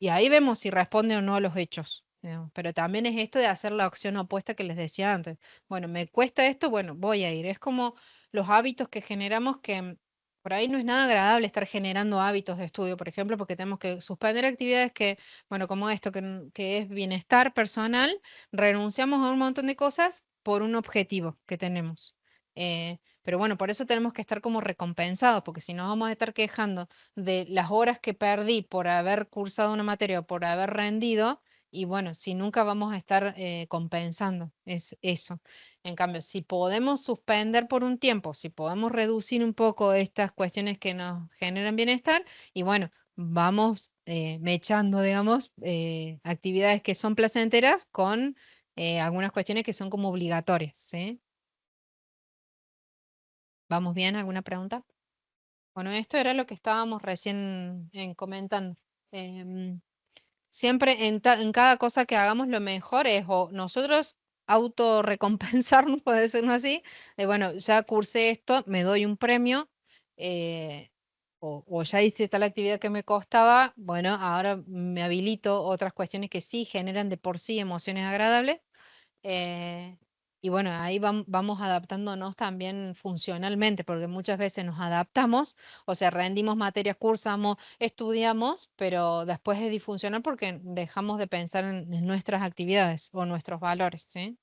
Y ahí vemos si responde o no a los hechos. Digamos. Pero también es esto de hacer la acción opuesta que les decía antes. Bueno, me cuesta esto, bueno, voy a ir. Es como los hábitos que generamos que por ahí no es nada agradable estar generando hábitos de estudio, por ejemplo, porque tenemos que suspender actividades que, bueno, como esto, que es bienestar personal, renunciamos a un montón de cosas por un objetivo que tenemos. Pero bueno, por eso tenemos que estar como recompensados, porque si nos vamos a estar quejando de las horas que perdí por haber cursado una materia o por haber rendido, y bueno, si nunca vamos a estar compensando, es eso. En cambio, si podemos suspender por un tiempo, si podemos reducir un poco estas cuestiones que nos generan bienestar, y bueno, vamos mechando, digamos, actividades que son placenteras con algunas cuestiones que son como obligatorias, ¿sí? ¿Vamos bien? ¿Alguna pregunta? Bueno, esto era lo que estábamos recién comentando. Em, Siempre en cada cosa que hagamos lo mejor es o nosotros autorrecompensarnos, puede decirlo así, de bueno, ya cursé esto, me doy un premio, eh, o ya hice tal actividad que me costaba, bueno, ahora me habilito otras cuestiones que sí generan de por sí emociones agradables. eh, y bueno, ahí vamos adaptándonos también funcionalmente, porque muchas veces nos adaptamos, o sea, rendimos materias, cursamos, estudiamos, pero después es disfuncional porque dejamos de pensar en nuestras actividades o nuestros valores, ¿sí?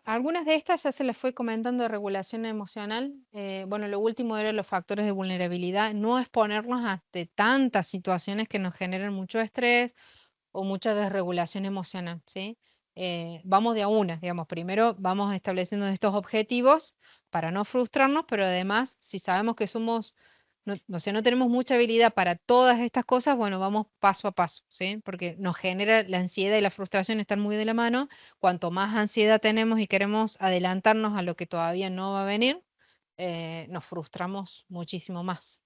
Algunas de estas ya se les fue comentando de regulación emocional. Bueno, lo último eran los factores de vulnerabilidad, no exponernos ante tantas situaciones que nos generen mucho estrés o mucha desregulación emocional, ¿sí? Vamos de a una, digamos, primero vamos estableciendo estos objetivos para no frustrarnos, pero además, si sabemos que no tenemos mucha habilidad para todas estas cosas, bueno, vamos paso a paso, ¿sí? Porque nos genera la ansiedad y la frustración están muy de la mano. Cuanto más ansiedad tenemos y queremos adelantarnos a lo que todavía no va a venir, nos frustramos muchísimo más.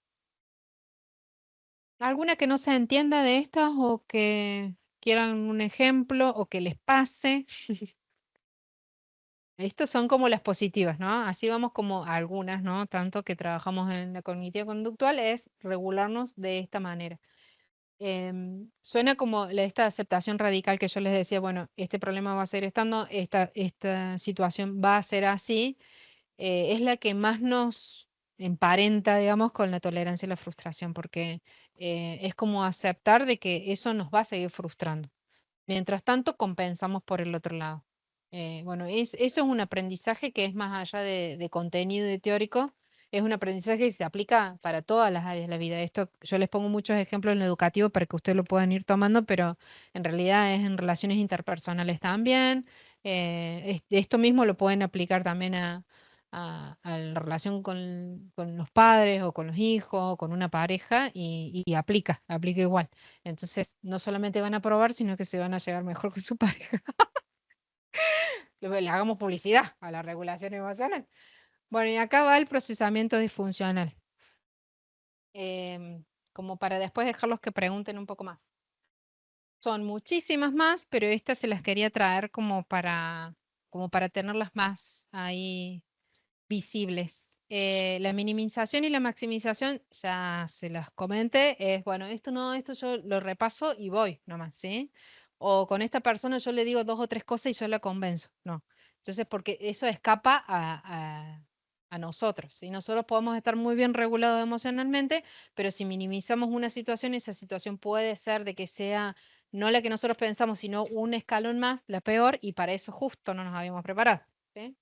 ¿Alguna que no se entienda de estas o que quieran un ejemplo o que les pase? Estas son como las positivas, ¿no? Así vamos como algunas, ¿no? Tanto que trabajamos en la cognitiva conductual es regularnos de esta manera. Suena como esta aceptación radical que yo les decía, bueno, este problema va a ser estando, esta situación va a ser así, es la que más nos emparenta, digamos, con la tolerancia y la frustración, porque es como aceptar de que eso nos va a seguir frustrando. Mientras tanto, compensamos por el otro lado. Bueno, eso es un aprendizaje que es más allá de contenido y teórico, es un aprendizaje que se aplica para todas las áreas de la vida. Esto yo les pongo muchos ejemplos en lo educativo para que ustedes lo puedan ir tomando, pero en realidad es en relaciones interpersonales también. Esto mismo lo pueden aplicar también a la relación con los padres o con los hijos o con una pareja y aplica igual. Entonces, no solamente van a probar, sino que se van a llevar mejor con su pareja. Le hagamos publicidad a la regulación emocional. Bueno, y acá va el procesamiento disfuncional. Como para después dejarlos que pregunten un poco más. Son muchísimas más, pero estas se las quería traer como para tenerlas más ahí visibles. La minimización y la maximización, ya se las comenté, es, bueno, esto no, esto yo lo repaso y voy nomás, ¿sí? O con esta persona yo le digo 2 o 3 cosas y yo la convenzo, no. Entonces, porque eso escapa a nosotros, y nosotros podemos estar muy bien regulados emocionalmente, pero si minimizamos una situación, esa situación puede ser de que sea no la que nosotros pensamos, sino un escalón más, la peor, y para eso justo no nos habíamos preparado, ¿sí?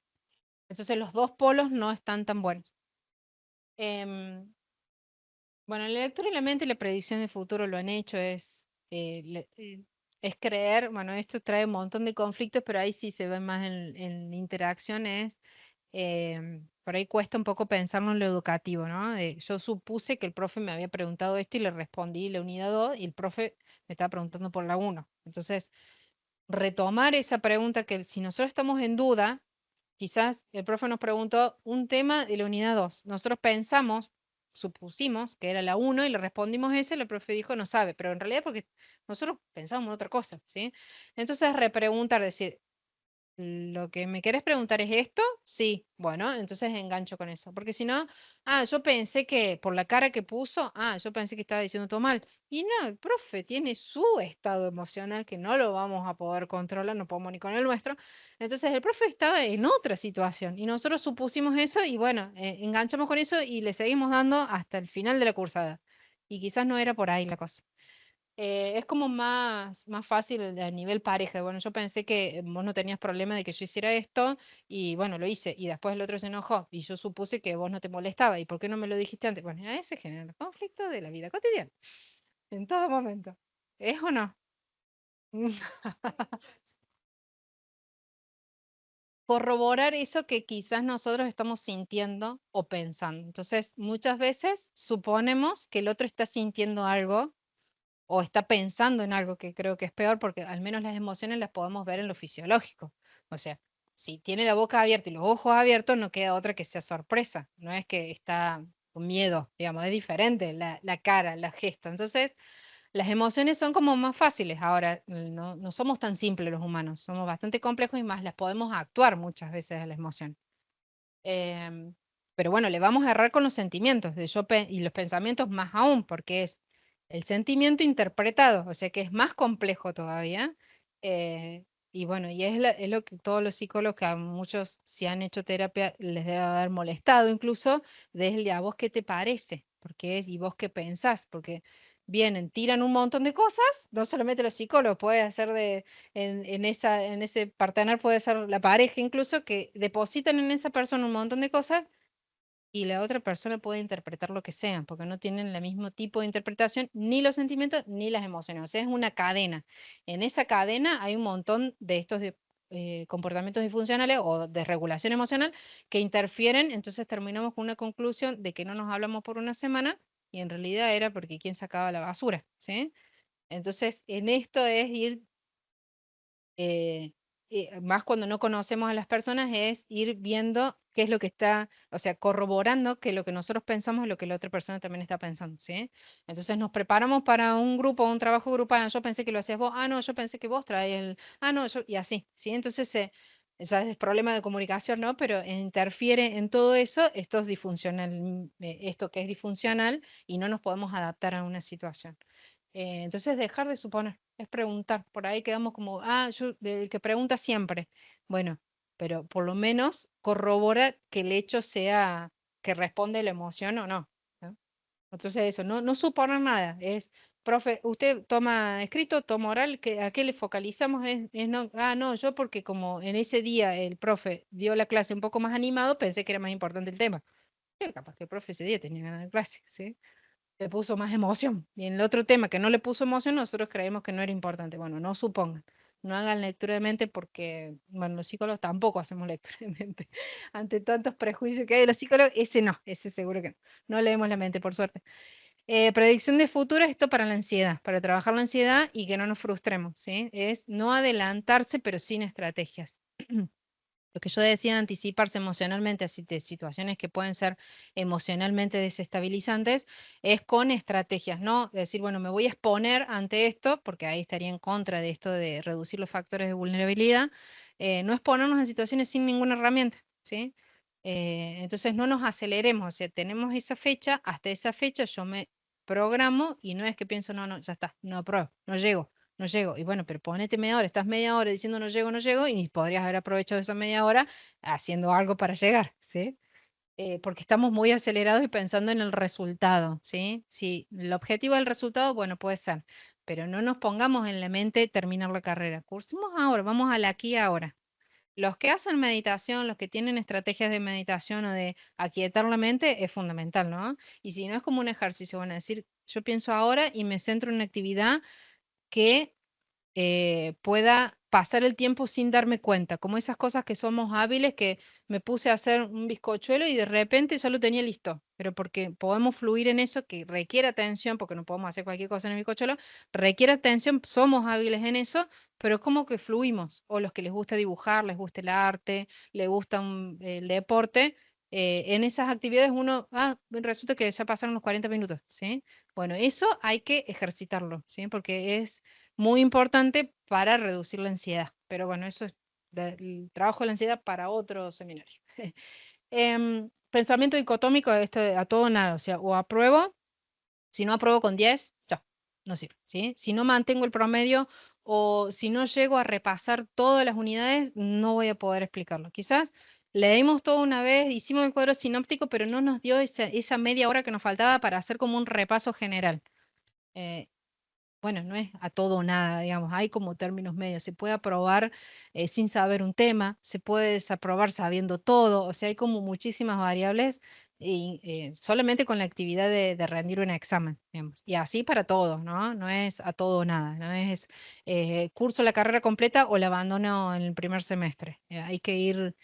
Entonces los dos polos no están tan buenos. Bueno, la lectura y la mente y la predicción del futuro lo han hecho, es creer, bueno, esto trae un montón de conflictos, pero ahí sí se ve más en interacciones. Por ahí cuesta un poco pensarlo en lo educativo, ¿no? Yo supuse que el profe me había preguntado esto y le respondí la unidad 2 y el profe me estaba preguntando por la 1. Entonces, retomar esa pregunta que si nosotros estamos en duda, quizás el profe nos preguntó un tema de la unidad 2. Nosotros supusimos que era la 1 y le respondimos ese, el profe dijo no sabe, pero en realidad porque nosotros pensábamos en otra cosa, ¿sí? Entonces repreguntar, decir, ¿lo que me querés preguntar es esto? Sí, bueno, entonces engancho con eso. Porque si no, yo pensé que por la cara que puso, yo pensé que estaba diciendo todo mal. Y no, el profe tiene su estado emocional que no lo vamos a poder controlar, no podemos ni con el nuestro. Entonces el profe estaba en otra situación y nosotros supusimos eso y bueno, enganchamos con eso y le seguimos dando hasta el final de la cursada. Y quizás no era por ahí la cosa. Es como más fácil a nivel pareja. Bueno, yo pensé que vos no tenías problema de que yo hiciera esto y bueno, lo hice y después el otro se enojó y yo supuse que vos no te molestaba y ¿por qué no me lo dijiste antes? Bueno, a ese genera los conflictos de la vida cotidiana, en todo momento. ¿Es o no? Corroborar eso que quizás nosotros estamos sintiendo o pensando. Entonces, muchas veces suponemos que el otro está sintiendo algo o está pensando en algo que creo que es peor, porque al menos las emociones las podemos ver en lo fisiológico. O sea, si tiene la boca abierta y los ojos abiertos, no queda otra que sea sorpresa. No es que está con miedo, digamos, es diferente la cara, la gesto. Entonces, las emociones son como más fáciles. Ahora, no somos tan simples los humanos, somos bastante complejos y más las podemos actuar muchas veces a la emoción. Em, pero bueno, le vamos a errar con los sentimientos y los pensamientos más aún, porque es el sentimiento interpretado, o sea que es más complejo todavía. Y bueno, y es lo que todos los psicólogos, que a muchos si han hecho terapia les debe haber molestado incluso, desde a vos qué te parece, porque y vos qué pensás, porque vienen, tiran un montón de cosas, no solamente los psicólogos, puede ser en ese partener, puede ser la pareja incluso, que depositan en esa persona un montón de cosas y la otra persona puede interpretar lo que sea, porque no tienen el mismo tipo de interpretación, ni los sentimientos, ni las emociones. O sea, es una cadena. En esa cadena hay un montón de estos comportamientos disfuncionales o de regulación emocional que interfieren, entonces terminamos con una conclusión de que no nos hablamos por una semana y en realidad era porque quién sacaba la basura, ¿sí? Entonces, en esto es ir más cuando no conocemos a las personas, es ir viendo qué es lo que está, o sea, corroborando que lo que nosotros pensamos es lo que la otra persona también está pensando, ¿sí? Entonces nos preparamos para un grupo, un trabajo grupal. Yo pensé que lo hacías vos, no, yo pensé que vos traes no, y así, ¿sí? Entonces, ese es problema de comunicación, ¿no? Pero interfiere en todo eso, esto es disfuncional, esto que es disfuncional y no nos podemos adaptar a una situación. Entonces, dejar de suponer, es preguntar. Por ahí quedamos como, el que pregunta siempre. Bueno, pero por lo menos corrobora que el hecho sea que responde la emoción o no, ¿no? Entonces, eso, no suponer nada. Es, profe, usted toma escrito, toma oral, ¿a qué le focalizamos? No, yo porque como en ese día el profe dio la clase un poco más animado, pensé que era más importante el tema. Capaz que el profe ese día tenía ganas de clase, ¿sí? Le puso más emoción. Y en el otro tema que no le puso emoción, nosotros creemos que no era importante. Bueno, no supongan, no hagan lectura de mente porque, bueno, los psicólogos tampoco hacemos lectura de mente. Ante tantos prejuicios que hay de los psicólogos, ese seguro que no. No leemos la mente, por suerte. Predicción de futuro, esto para la ansiedad, para trabajar la ansiedad y que no nos frustremos, ¿sí? Es no adelantarse, pero sin estrategias. Lo que yo decía de anticiparse emocionalmente así de situaciones que pueden ser emocionalmente desestabilizantes es con estrategias, ¿no? Decir, bueno, me voy a exponer ante esto, porque ahí estaría en contra de esto de reducir los factores de vulnerabilidad, no exponernos en situaciones sin ninguna herramienta, ¿sí? Entonces no nos aceleremos, o sea, tenemos esa fecha, hasta esa fecha yo me programo y no es que pienso, no, ya está, no apruebo, no llego. No llego. Y bueno, pero ponete media hora, estás media hora diciendo no llego, y ni podrías haber aprovechado esa media hora haciendo algo para llegar, ¿sí? Porque estamos muy acelerados y pensando en el resultado, ¿sí? Si el objetivo del resultado, bueno, puede ser, pero no nos pongamos en la mente terminar la carrera. Cursemos ahora, vamos al aquí y ahora. Los que hacen meditación, los que tienen estrategias de meditación o de aquietar la mente, es fundamental, ¿no? Y si no es como un ejercicio, van a decir, yo pienso ahora y me centro en una actividad que pueda pasar el tiempo sin darme cuenta, como esas cosas que somos hábiles, que me puse a hacer un bizcochuelo y de repente ya lo tenía listo, pero porque podemos fluir en eso que requiere atención, porque no podemos hacer cualquier cosa en el bizcochuelo, requiere atención, somos hábiles en eso, pero es como que fluimos, o los que les gusta dibujar, les gusta el arte, les gusta el deporte. En esas actividades uno, resulta que ya pasaron los 40 minutos, ¿sí? Bueno, eso hay que ejercitarlo, ¿sí? Porque es muy importante para reducir la ansiedad. Pero bueno, eso es el trabajo de la ansiedad para otro seminario. Pensamiento dicotómico, esto a todo o nada, o sea, o apruebo, si no apruebo con 10, ya, no sirve, ¿sí? Si no mantengo el promedio o si no llego a repasar todas las unidades, no voy a poder explicarlo. Quizás leímos todo una vez, hicimos el cuadro sinóptico, pero no nos dio esa media hora que nos faltaba para hacer como un repaso general. Bueno, no es a todo o nada, digamos, hay como términos medios. Se puede aprobar sin saber un tema, se puede desaprobar sabiendo todo, o sea, hay como muchísimas variables y solamente con la actividad de rendir un examen, digamos. Y así para todos, ¿no? No es a todo o nada, no es curso la carrera completa o la abandono en el primer semestre. Hay que ir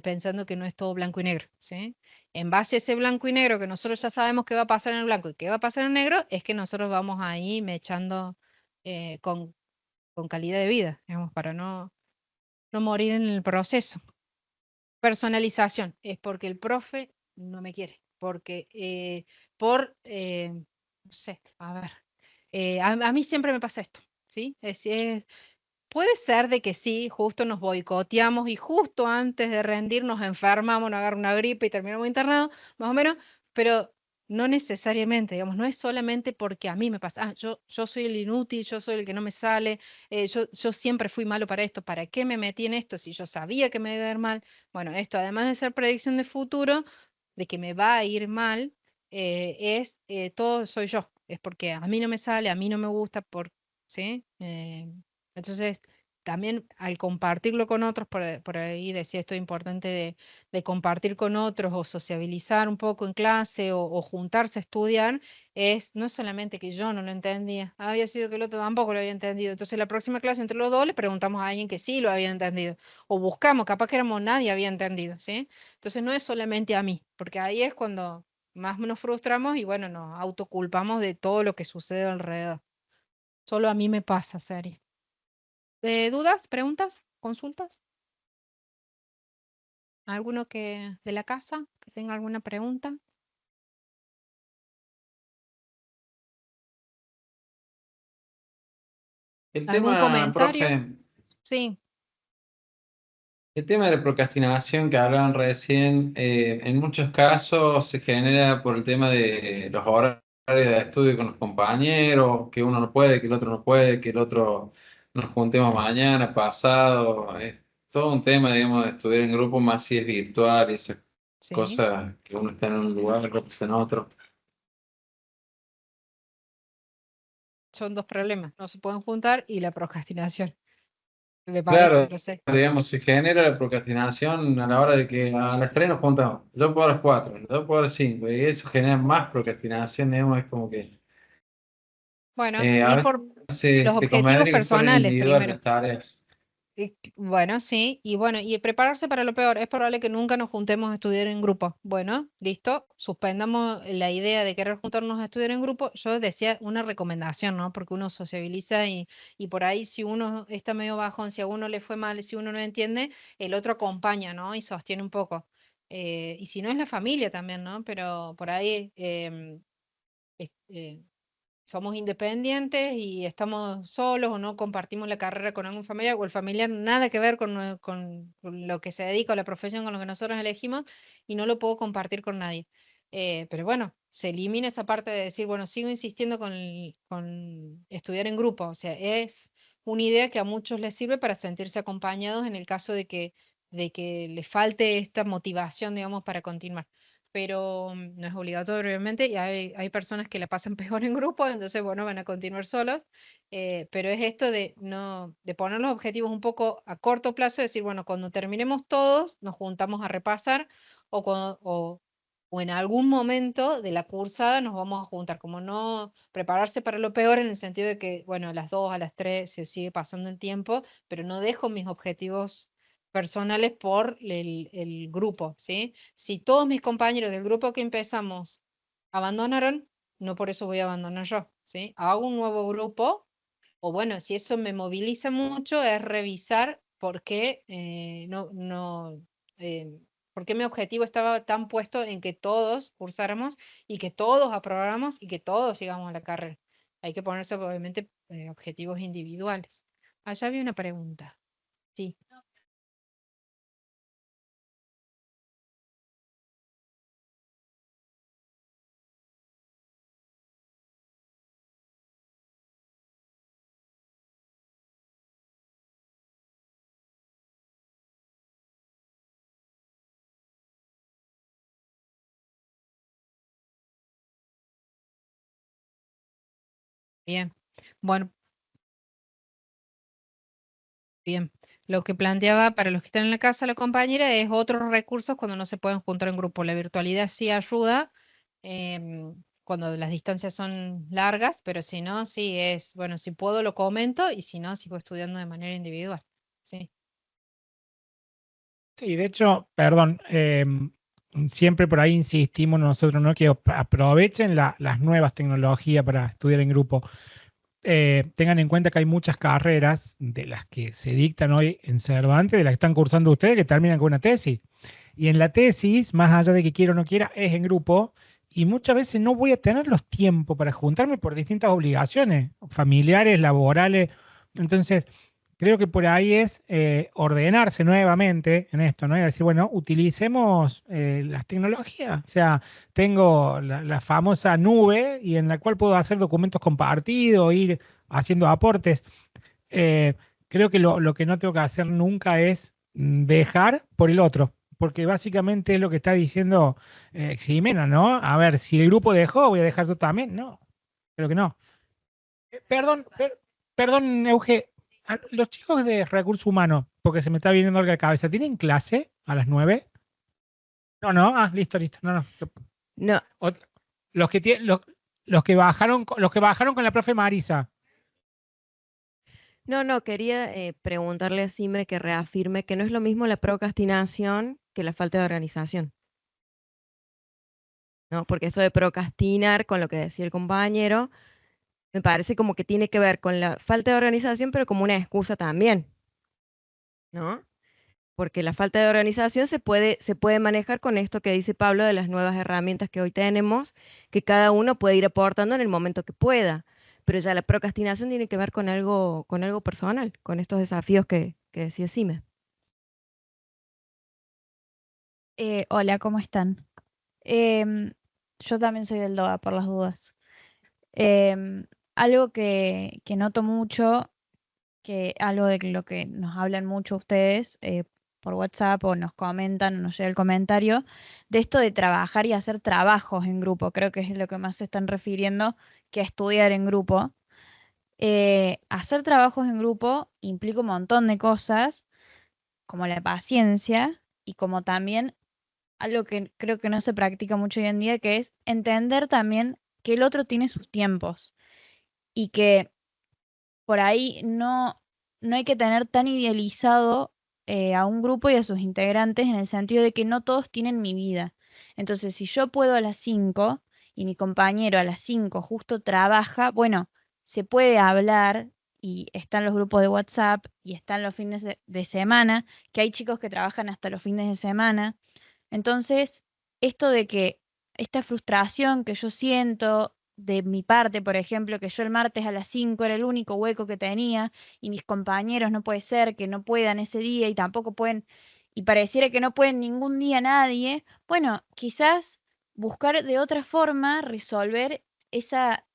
pensando que no es todo blanco y negro, ¿sí? En base a ese blanco y negro que nosotros ya sabemos qué va a pasar en el blanco y qué va a pasar en el negro, es que nosotros vamos ahí mechando con calidad de vida, digamos, para no morir en el proceso. Personalización, es porque el profe no me quiere, porque no sé, a ver, a mí siempre me pasa esto, ¿sí? Puede ser de que sí, justo nos boicoteamos y justo antes de rendir nos enfermamos, nos agarra una gripe y terminamos internados, más o menos, pero no necesariamente, digamos, no es solamente porque a mí me pasa, yo soy el inútil, yo soy el que no me sale, yo siempre fui malo para esto, ¿para qué me metí en esto si yo sabía que me iba a ir mal? Bueno, esto además de ser predicción de futuro, de que me va a ir mal, todo soy yo. es porque a mí no me sale, a mí no me gusta, ¿sí? Entonces, también al compartirlo con otros, por ahí decía esto importante de compartir con otros o sociabilizar un poco en clase o juntarse a estudiar, no es solamente que yo no lo entendía, había sido que el otro tampoco lo había entendido. Entonces, la próxima clase entre los dos le preguntamos a alguien que sí lo había entendido o buscamos, capaz que éramos nadie había entendido, ¿sí? Entonces, no es solamente a mí, porque ahí es cuando más nos frustramos y bueno, nos autoculpamos de todo lo que sucede alrededor. Solo a mí me pasa, serie. ¿Dudas, preguntas, consultas? ¿Alguno de la casa que tenga alguna pregunta? El ¿Algún tema, comentario? profe, Sí, el tema de la procrastinación que hablaban recién, en muchos casos se genera por el tema de los horarios de estudio con los compañeros, que uno no puede, que el otro no puede, que el otro nos juntemos mañana, pasado. Es todo un tema, digamos, de estudiar en grupo, más si es virtual y esas sí. cosas que uno está en un lugar, el otro está en otro. Son dos problemas. No se pueden juntar y la procrastinación. Me parece, Claro, no sé. digamos, se genera la procrastinación a la hora de que a las 3 nos juntamos, yo puedo a las 4, yo puedo a las 5, y eso genera más procrastinación, digamos, es como que Bueno, a ir por los veces te objetivos convendría que fueran personales individuales primero. las tareas. Bueno, sí, y bueno, y prepararse para lo peor. Es probable que nunca nos juntemos a estudiar en grupo. Bueno, listo, suspendamos la idea de querer juntarnos a estudiar en grupo. Yo decía una recomendación, ¿no? Porque uno sociabiliza y por ahí si uno está medio bajón, si a uno le fue mal, si uno no entiende, el otro acompaña, ¿no? Y sostiene un poco. Y si no es la familia también, ¿no? Pero por ahí es- eh, somos independientes y estamos solos o no compartimos la carrera con algún familiar o el familiar nada que ver con lo que se dedica o la profesión con lo que nosotros elegimos y no lo puedo compartir con nadie. Pero bueno, se elimina esa parte de decir, bueno, sigo insistiendo con estudiar en grupo. O sea, es una idea que a muchos les sirve para sentirse acompañados en el caso de que les falte esta motivación, digamos, para continuar, pero no es obligatorio, obviamente, y hay personas que la pasan peor en grupo, entonces, bueno, van a continuar solos, pero es esto de, no, de poner los objetivos un poco a corto plazo, decir, bueno, cuando terminemos todos, nos juntamos a repasar, o en algún momento de la cursada nos vamos a juntar, como no prepararse para lo peor en el sentido de que, bueno, a las 2, a las 3 se sigue pasando el tiempo, pero no dejo mis objetivos personales por el grupo, ¿sí? Si todos mis compañeros del grupo que empezamos abandonaron, no por eso voy a abandonar yo, ¿sí? Hago un nuevo grupo, o bueno, si eso me moviliza mucho, es revisar por qué por qué mi objetivo estaba tan puesto en que todos cursáramos y que todos aprobáramos y que todos sigamos la carrera. Hay que ponerse, obviamente, objetivos individuales. Allá había una pregunta. Sí. Bien, bueno, bien. Lo que planteaba para los que están en la casa la compañera es otros recursos cuando no se pueden juntar en grupo. La virtualidad sí ayuda cuando las distancias son largas, pero si no, sí es, bueno, si puedo lo comento y si no, sigo estudiando de manera individual. Sí, Sí, de hecho, perdón, siempre por ahí insistimos nosotros, ¿no? Que aprovechen las nuevas tecnologías para estudiar en grupo. Tengan en cuenta que hay muchas carreras de las que se dictan hoy en Cervantes, de las que están cursando ustedes, que terminan con una tesis. Y en la tesis, más allá de que quiera o no quiera, es en grupo. Y muchas veces no voy a tener los tiempos para juntarme por distintas obligaciones, familiares, laborales. Entonces, creo que por ahí es ordenarse nuevamente en esto, ¿no? Y decir, bueno, utilicemos las tecnologías. O sea, tengo la famosa nube y en la cual puedo hacer documentos compartidos, ir haciendo aportes. Eh, Creo que lo que no tengo que hacer nunca es dejar por el otro, porque básicamente es lo que está diciendo Ximena, ¿no? A ver, si el grupo dejó, voy a dejar yo también. No, creo que no. Perdón, Euge, los chicos de recursos humanos, porque se me está viniendo algo a la cabeza, ¿tienen clase a las 9? No, listo, no. No, Los que los que bajaron con la profe Marisa. No, quería preguntarle a Sime que reafirme que no es lo mismo la procrastinación que la falta de organización. ¿No? Porque esto de procrastinar, con lo que decía el compañero, me parece como que tiene que ver con la falta de organización, pero como una excusa también, ¿no? Porque la falta de organización se puede manejar con esto que dice Pablo de las nuevas herramientas que hoy tenemos, que cada uno puede ir aportando en el momento que pueda. Pero ya la procrastinación tiene que ver con algo personal, con estos desafíos que decía Sime. Hola, ¿cómo están? Yo también soy del DOA, por las dudas. Algo que noto mucho, que algo de lo que nos hablan mucho ustedes por WhatsApp o nos comentan, o nos llega el comentario, de esto de trabajar y hacer trabajos en grupo. Creo que es lo que más se están refiriendo que a estudiar en grupo. Hacer trabajos en grupo implica un montón de cosas, como la paciencia y como también algo que creo que no se practica mucho hoy en día, que es entender también que el otro tiene sus tiempos y que por ahí no hay que tener tan idealizado a un grupo y a sus integrantes en el sentido de que no todos tienen mi vida. Entonces, si yo puedo a las 5 y mi compañero a las 5 justo trabaja, bueno, se puede hablar y están los grupos de WhatsApp y están los fines de semana, que hay chicos que trabajan hasta los fines de semana. Entonces, esto de que esta frustración que yo siento de mi parte, por ejemplo, que yo el martes a las 5 era el único hueco que tenía y mis compañeros no puede ser que no puedan ese día y tampoco pueden, y pareciera que no pueden ningún día nadie, bueno, quizás buscar de otra forma resolver esa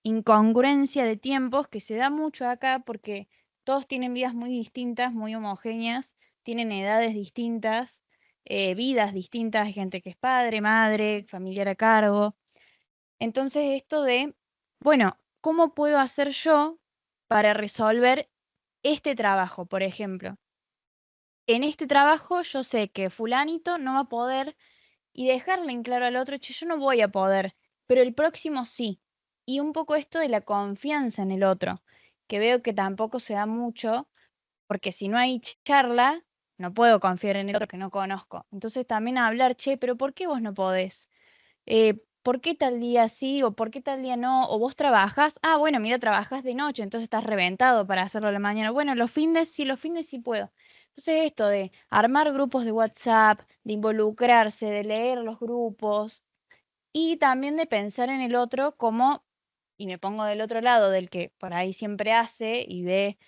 incongruencia de tiempos que se da mucho acá porque todos tienen vidas muy distintas, muy homogéneas, tienen edades distintas, vidas distintas, hay gente que es padre, madre, familiar a cargo. Entonces esto de, bueno, ¿cómo puedo hacer yo para resolver este trabajo, por ejemplo? En este trabajo yo sé que fulanito no va a poder y dejarle en claro al otro, che, yo no voy a poder, pero el próximo sí. Y un poco esto de la confianza en el otro, que veo que tampoco se da mucho, porque si no hay charla, no puedo confiar en el otro que no conozco. Entonces también hablar, che, pero ¿por qué vos no podés? ¿Por qué tal día sí o por qué tal día no? ¿O vos trabajás? Ah, bueno, mira, trabajas de noche, entonces estás reventado para hacerlo a la mañana. Bueno, los fines sí puedo. Entonces esto de armar grupos de WhatsApp, de involucrarse, de leer los grupos y también de pensar en el otro como, y me pongo del otro lado del que por ahí siempre hace y ve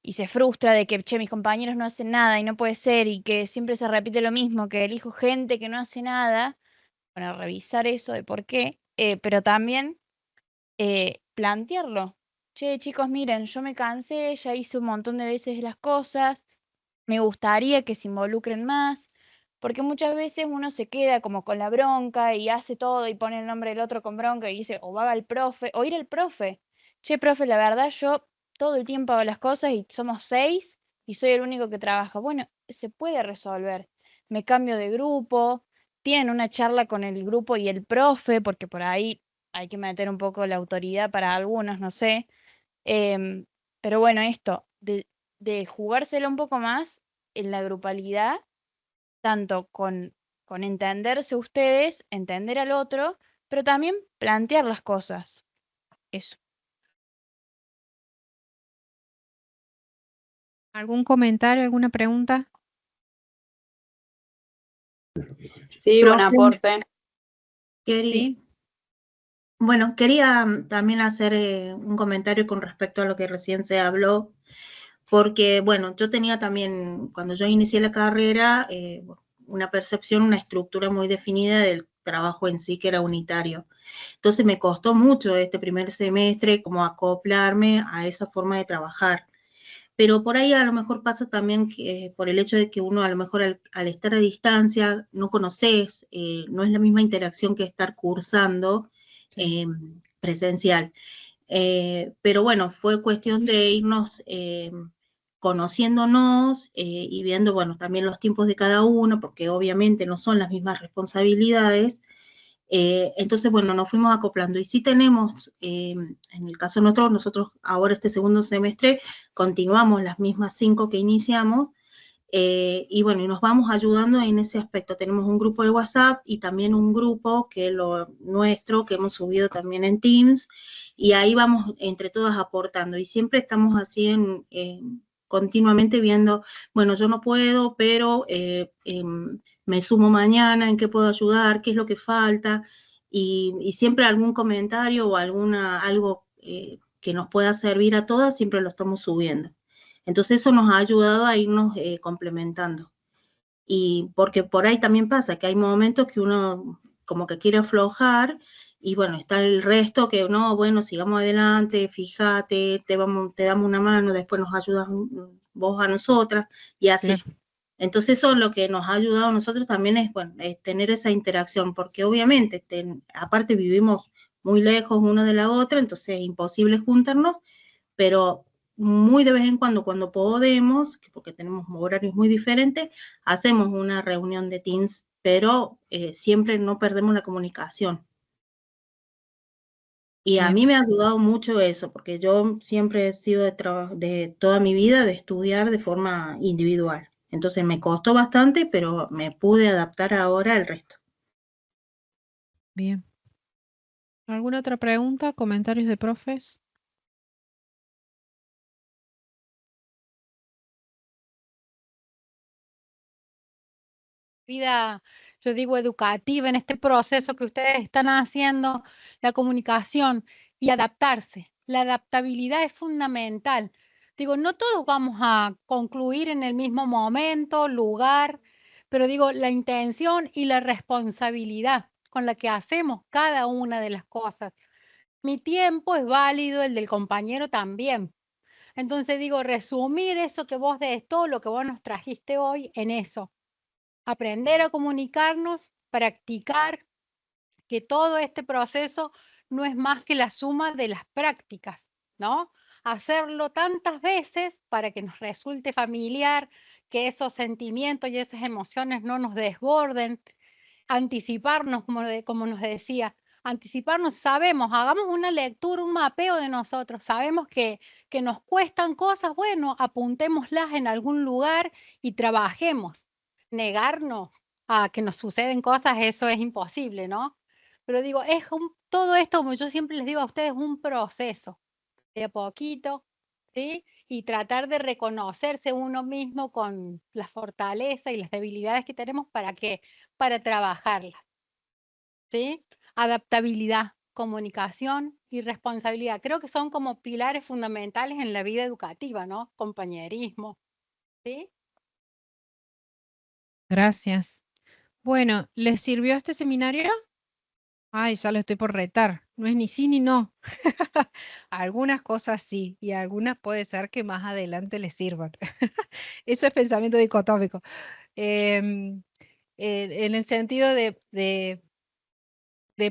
y se frustra de que, che, mis compañeros no hacen nada y no puede ser y que siempre se repite lo mismo, que elijo gente que no hace nada. Bueno, revisar eso de por qué, pero también plantearlo. Che, chicos, miren, yo me cansé, ya hice un montón de veces las cosas, me gustaría que se involucren más, porque muchas veces uno se queda como con la bronca y hace todo y pone el nombre del otro con bronca y dice, o va al profe, o ir al profe. Che, profe, la verdad yo todo el tiempo hago las cosas y somos 6 y soy el único que trabaja. Bueno, se puede resolver. Me cambio de grupo, tienen una charla con el grupo y el profe, porque por ahí hay que meter un poco la autoridad para algunos, no sé. Em, pero bueno, esto, de jugárselo un poco más en la grupalidad, tanto con entenderse ustedes, entender al otro, pero también plantear las cosas. Eso. ¿Algún comentario, alguna pregunta? Sí, buen Profe, aporte. quería, Sí. bueno, quería también hacer un comentario con respecto a lo que recién se habló, porque, bueno, yo tenía también, cuando yo inicié la carrera, una percepción, una estructura muy definida del trabajo en sí, que era unitario. Entonces me costó mucho este primer semestre como acoplarme a esa forma de trabajar. Pero por ahí a lo mejor pasa también que, por el hecho de que uno a lo mejor al estar a distancia no conoces, no es la misma interacción que estar cursando, presencial. Pero bueno, fue cuestión de irnos conociéndonos y viendo, bueno, también los tiempos de cada uno, porque obviamente no son las mismas responsabilidades. Entonces, bueno, nos fuimos acoplando. Y sí tenemos, en el caso nuestro, nosotros ahora este segundo semestre continuamos las mismas 5 que iniciamos, y bueno, y nos vamos ayudando en ese aspecto. Tenemos un grupo de WhatsApp y también un grupo que es lo nuestro, que hemos subido también en Teams, y ahí vamos entre todas aportando. Y siempre estamos así continuamente viendo, bueno, yo no puedo, pero me sumo mañana, en qué puedo ayudar, qué es lo que falta, y siempre algún comentario o algo que nos pueda servir a todas, siempre lo estamos subiendo. Entonces eso nos ha ayudado a irnos complementando. Y porque por ahí también pasa que hay momentos que uno como que quiere aflojar y bueno, está el resto que no, bueno, sigamos adelante, fíjate, te damos una mano, después nos ayudas vos a nosotras y así. Claro. Entonces eso lo que nos ha ayudado a nosotros también es, bueno, es tener esa interacción, porque obviamente, aparte vivimos muy lejos una de la otra, entonces es imposible juntarnos, pero muy de vez en cuando podemos, porque tenemos horarios muy diferentes, hacemos una reunión de Teams, pero siempre no perdemos la comunicación. Y a Bien. mí me ha ayudado mucho eso, porque yo siempre he sido de toda mi vida de estudiar de forma individual. Entonces me costó bastante, pero me pude adaptar ahora al resto. Bien. ¿Alguna otra pregunta? ¿Comentarios de profes? Vida, yo digo, educativa en este proceso que ustedes están haciendo, la comunicación y adaptarse. La adaptabilidad es fundamental. Digo, no todos vamos a concluir en el mismo momento, lugar, pero digo, la intención y la responsabilidad con la que hacemos cada una de las cosas. Mi tiempo es válido, el del compañero también. Entonces digo, resumir eso que vos de todo lo que vos nos trajiste hoy en eso. Aprender a comunicarnos, practicar, que todo este proceso no es más que la suma de las prácticas, ¿no? Hacerlo tantas veces para que nos resulte familiar, que esos sentimientos y esas emociones no nos desborden, anticiparnos, como nos decía, anticiparnos, sabemos, hagamos una lectura, un mapeo de nosotros, sabemos que nos cuestan cosas, bueno, apuntémoslas en algún lugar y trabajemos. Negarnos a que nos suceden cosas, eso es imposible, ¿no? Pero digo, todo esto, como yo siempre les digo a ustedes, un proceso, de a poquito, ¿sí? Y tratar de reconocerse uno mismo con la fortaleza y las debilidades que tenemos para trabajarlas, ¿sí? Adaptabilidad, comunicación y responsabilidad. Creo que son como pilares fundamentales en la vida educativa, ¿no? Compañerismo, ¿sí? Gracias. Bueno, ¿les sirvió este seminario? Ay, ya lo estoy por retar. No es ni sí ni no. Algunas cosas sí, y algunas puede ser que más adelante les sirvan. Eso es pensamiento dicotómico. En el sentido de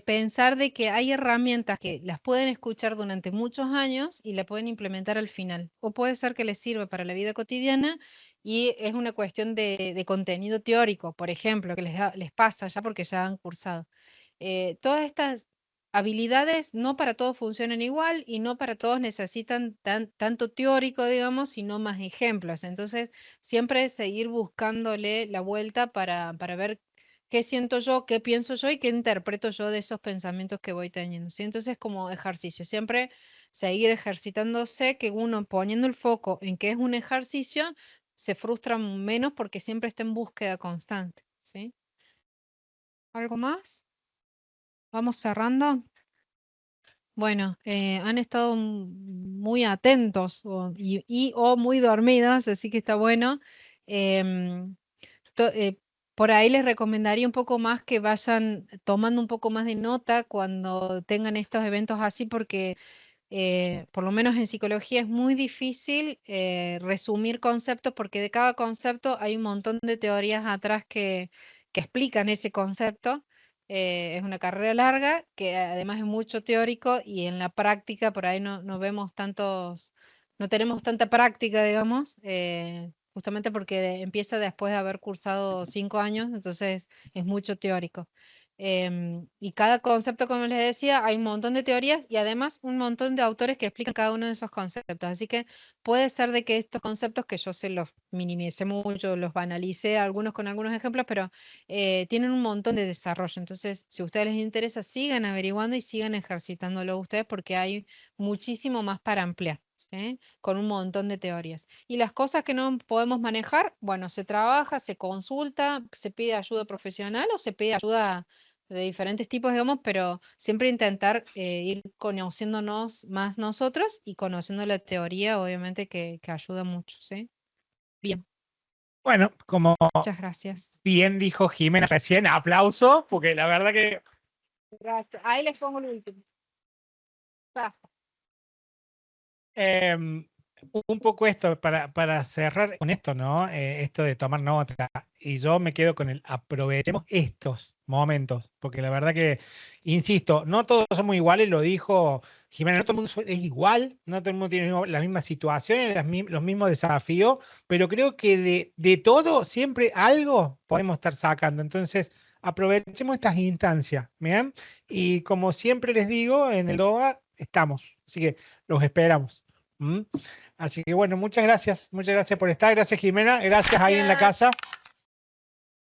pensar de que hay herramientas que las pueden escuchar durante muchos años y la pueden implementar al final. O puede ser que les sirva para la vida cotidiana y es una cuestión de contenido teórico, por ejemplo, que les pasa ya porque ya han cursado. Todas estas habilidades no para todos funcionan igual y no para todos necesitan tanto teórico, digamos, sino más ejemplos. Entonces, siempre seguir buscándole la vuelta para ver qué siento yo, qué pienso yo y qué interpreto yo de esos pensamientos que voy teniendo, ¿sí? Entonces, como ejercicio, siempre seguir ejercitándose, que uno poniendo el foco en que es un ejercicio, se frustra menos porque siempre está en búsqueda constante, ¿sí? ¿Algo más? Vamos cerrando. Bueno, han estado muy atentos o muy dormidos, así que está bueno. Em, por ahí les recomendaría un poco más que vayan tomando un poco más de nota cuando tengan estos eventos así, porque por lo menos en psicología es muy difícil resumir conceptos, porque de cada concepto hay un montón de teorías atrás que explican ese concepto. Es una carrera larga que además es mucho teórico y en la práctica por ahí no vemos tantos, no tenemos tanta práctica, digamos, justamente porque empieza después de haber cursado 5 años, entonces es mucho teórico. Y cada concepto, como les decía, hay un montón de teorías y además un montón de autores que explican cada uno de esos conceptos. Así que puede ser de que estos conceptos, que yo se los minimicé mucho, los banalicé algunos con algunos ejemplos, pero tienen un montón de desarrollo. Entonces, si a ustedes les interesa, sigan averiguando y sigan ejercitándolo ustedes porque hay muchísimo más para ampliar, ¿sí? Con un montón de teorías. Y las cosas que no podemos manejar, bueno, se trabaja, se consulta, se pide ayuda profesional o se pide ayuda de diferentes tipos, digamos, pero siempre intentar ir conociéndonos más nosotros y conociendo la teoría, obviamente, que ayuda mucho, ¿sí? Bien, Bueno, como muchas gracias. bien dijo Jimena recién, aplauso, porque la verdad que Gracias. Ahí les pongo el último. un poco esto, para cerrar con esto, ¿no? Esto de tomar nota. Y yo me quedo con el aprovechemos estos momentos, porque la verdad que, insisto, no todos somos iguales, lo dijo Jimena, no todo el mundo es igual, no todo el mundo tiene las mismas situaciones, los mismos desafíos, pero creo que de todo siempre algo podemos estar sacando. Entonces, aprovechemos estas instancias, ¿bien? Y como siempre les digo, en el DOA estamos, así que los esperamos. ¿Mm? Así que bueno, muchas gracias por estar, gracias Jimena, gracias ahí en la casa.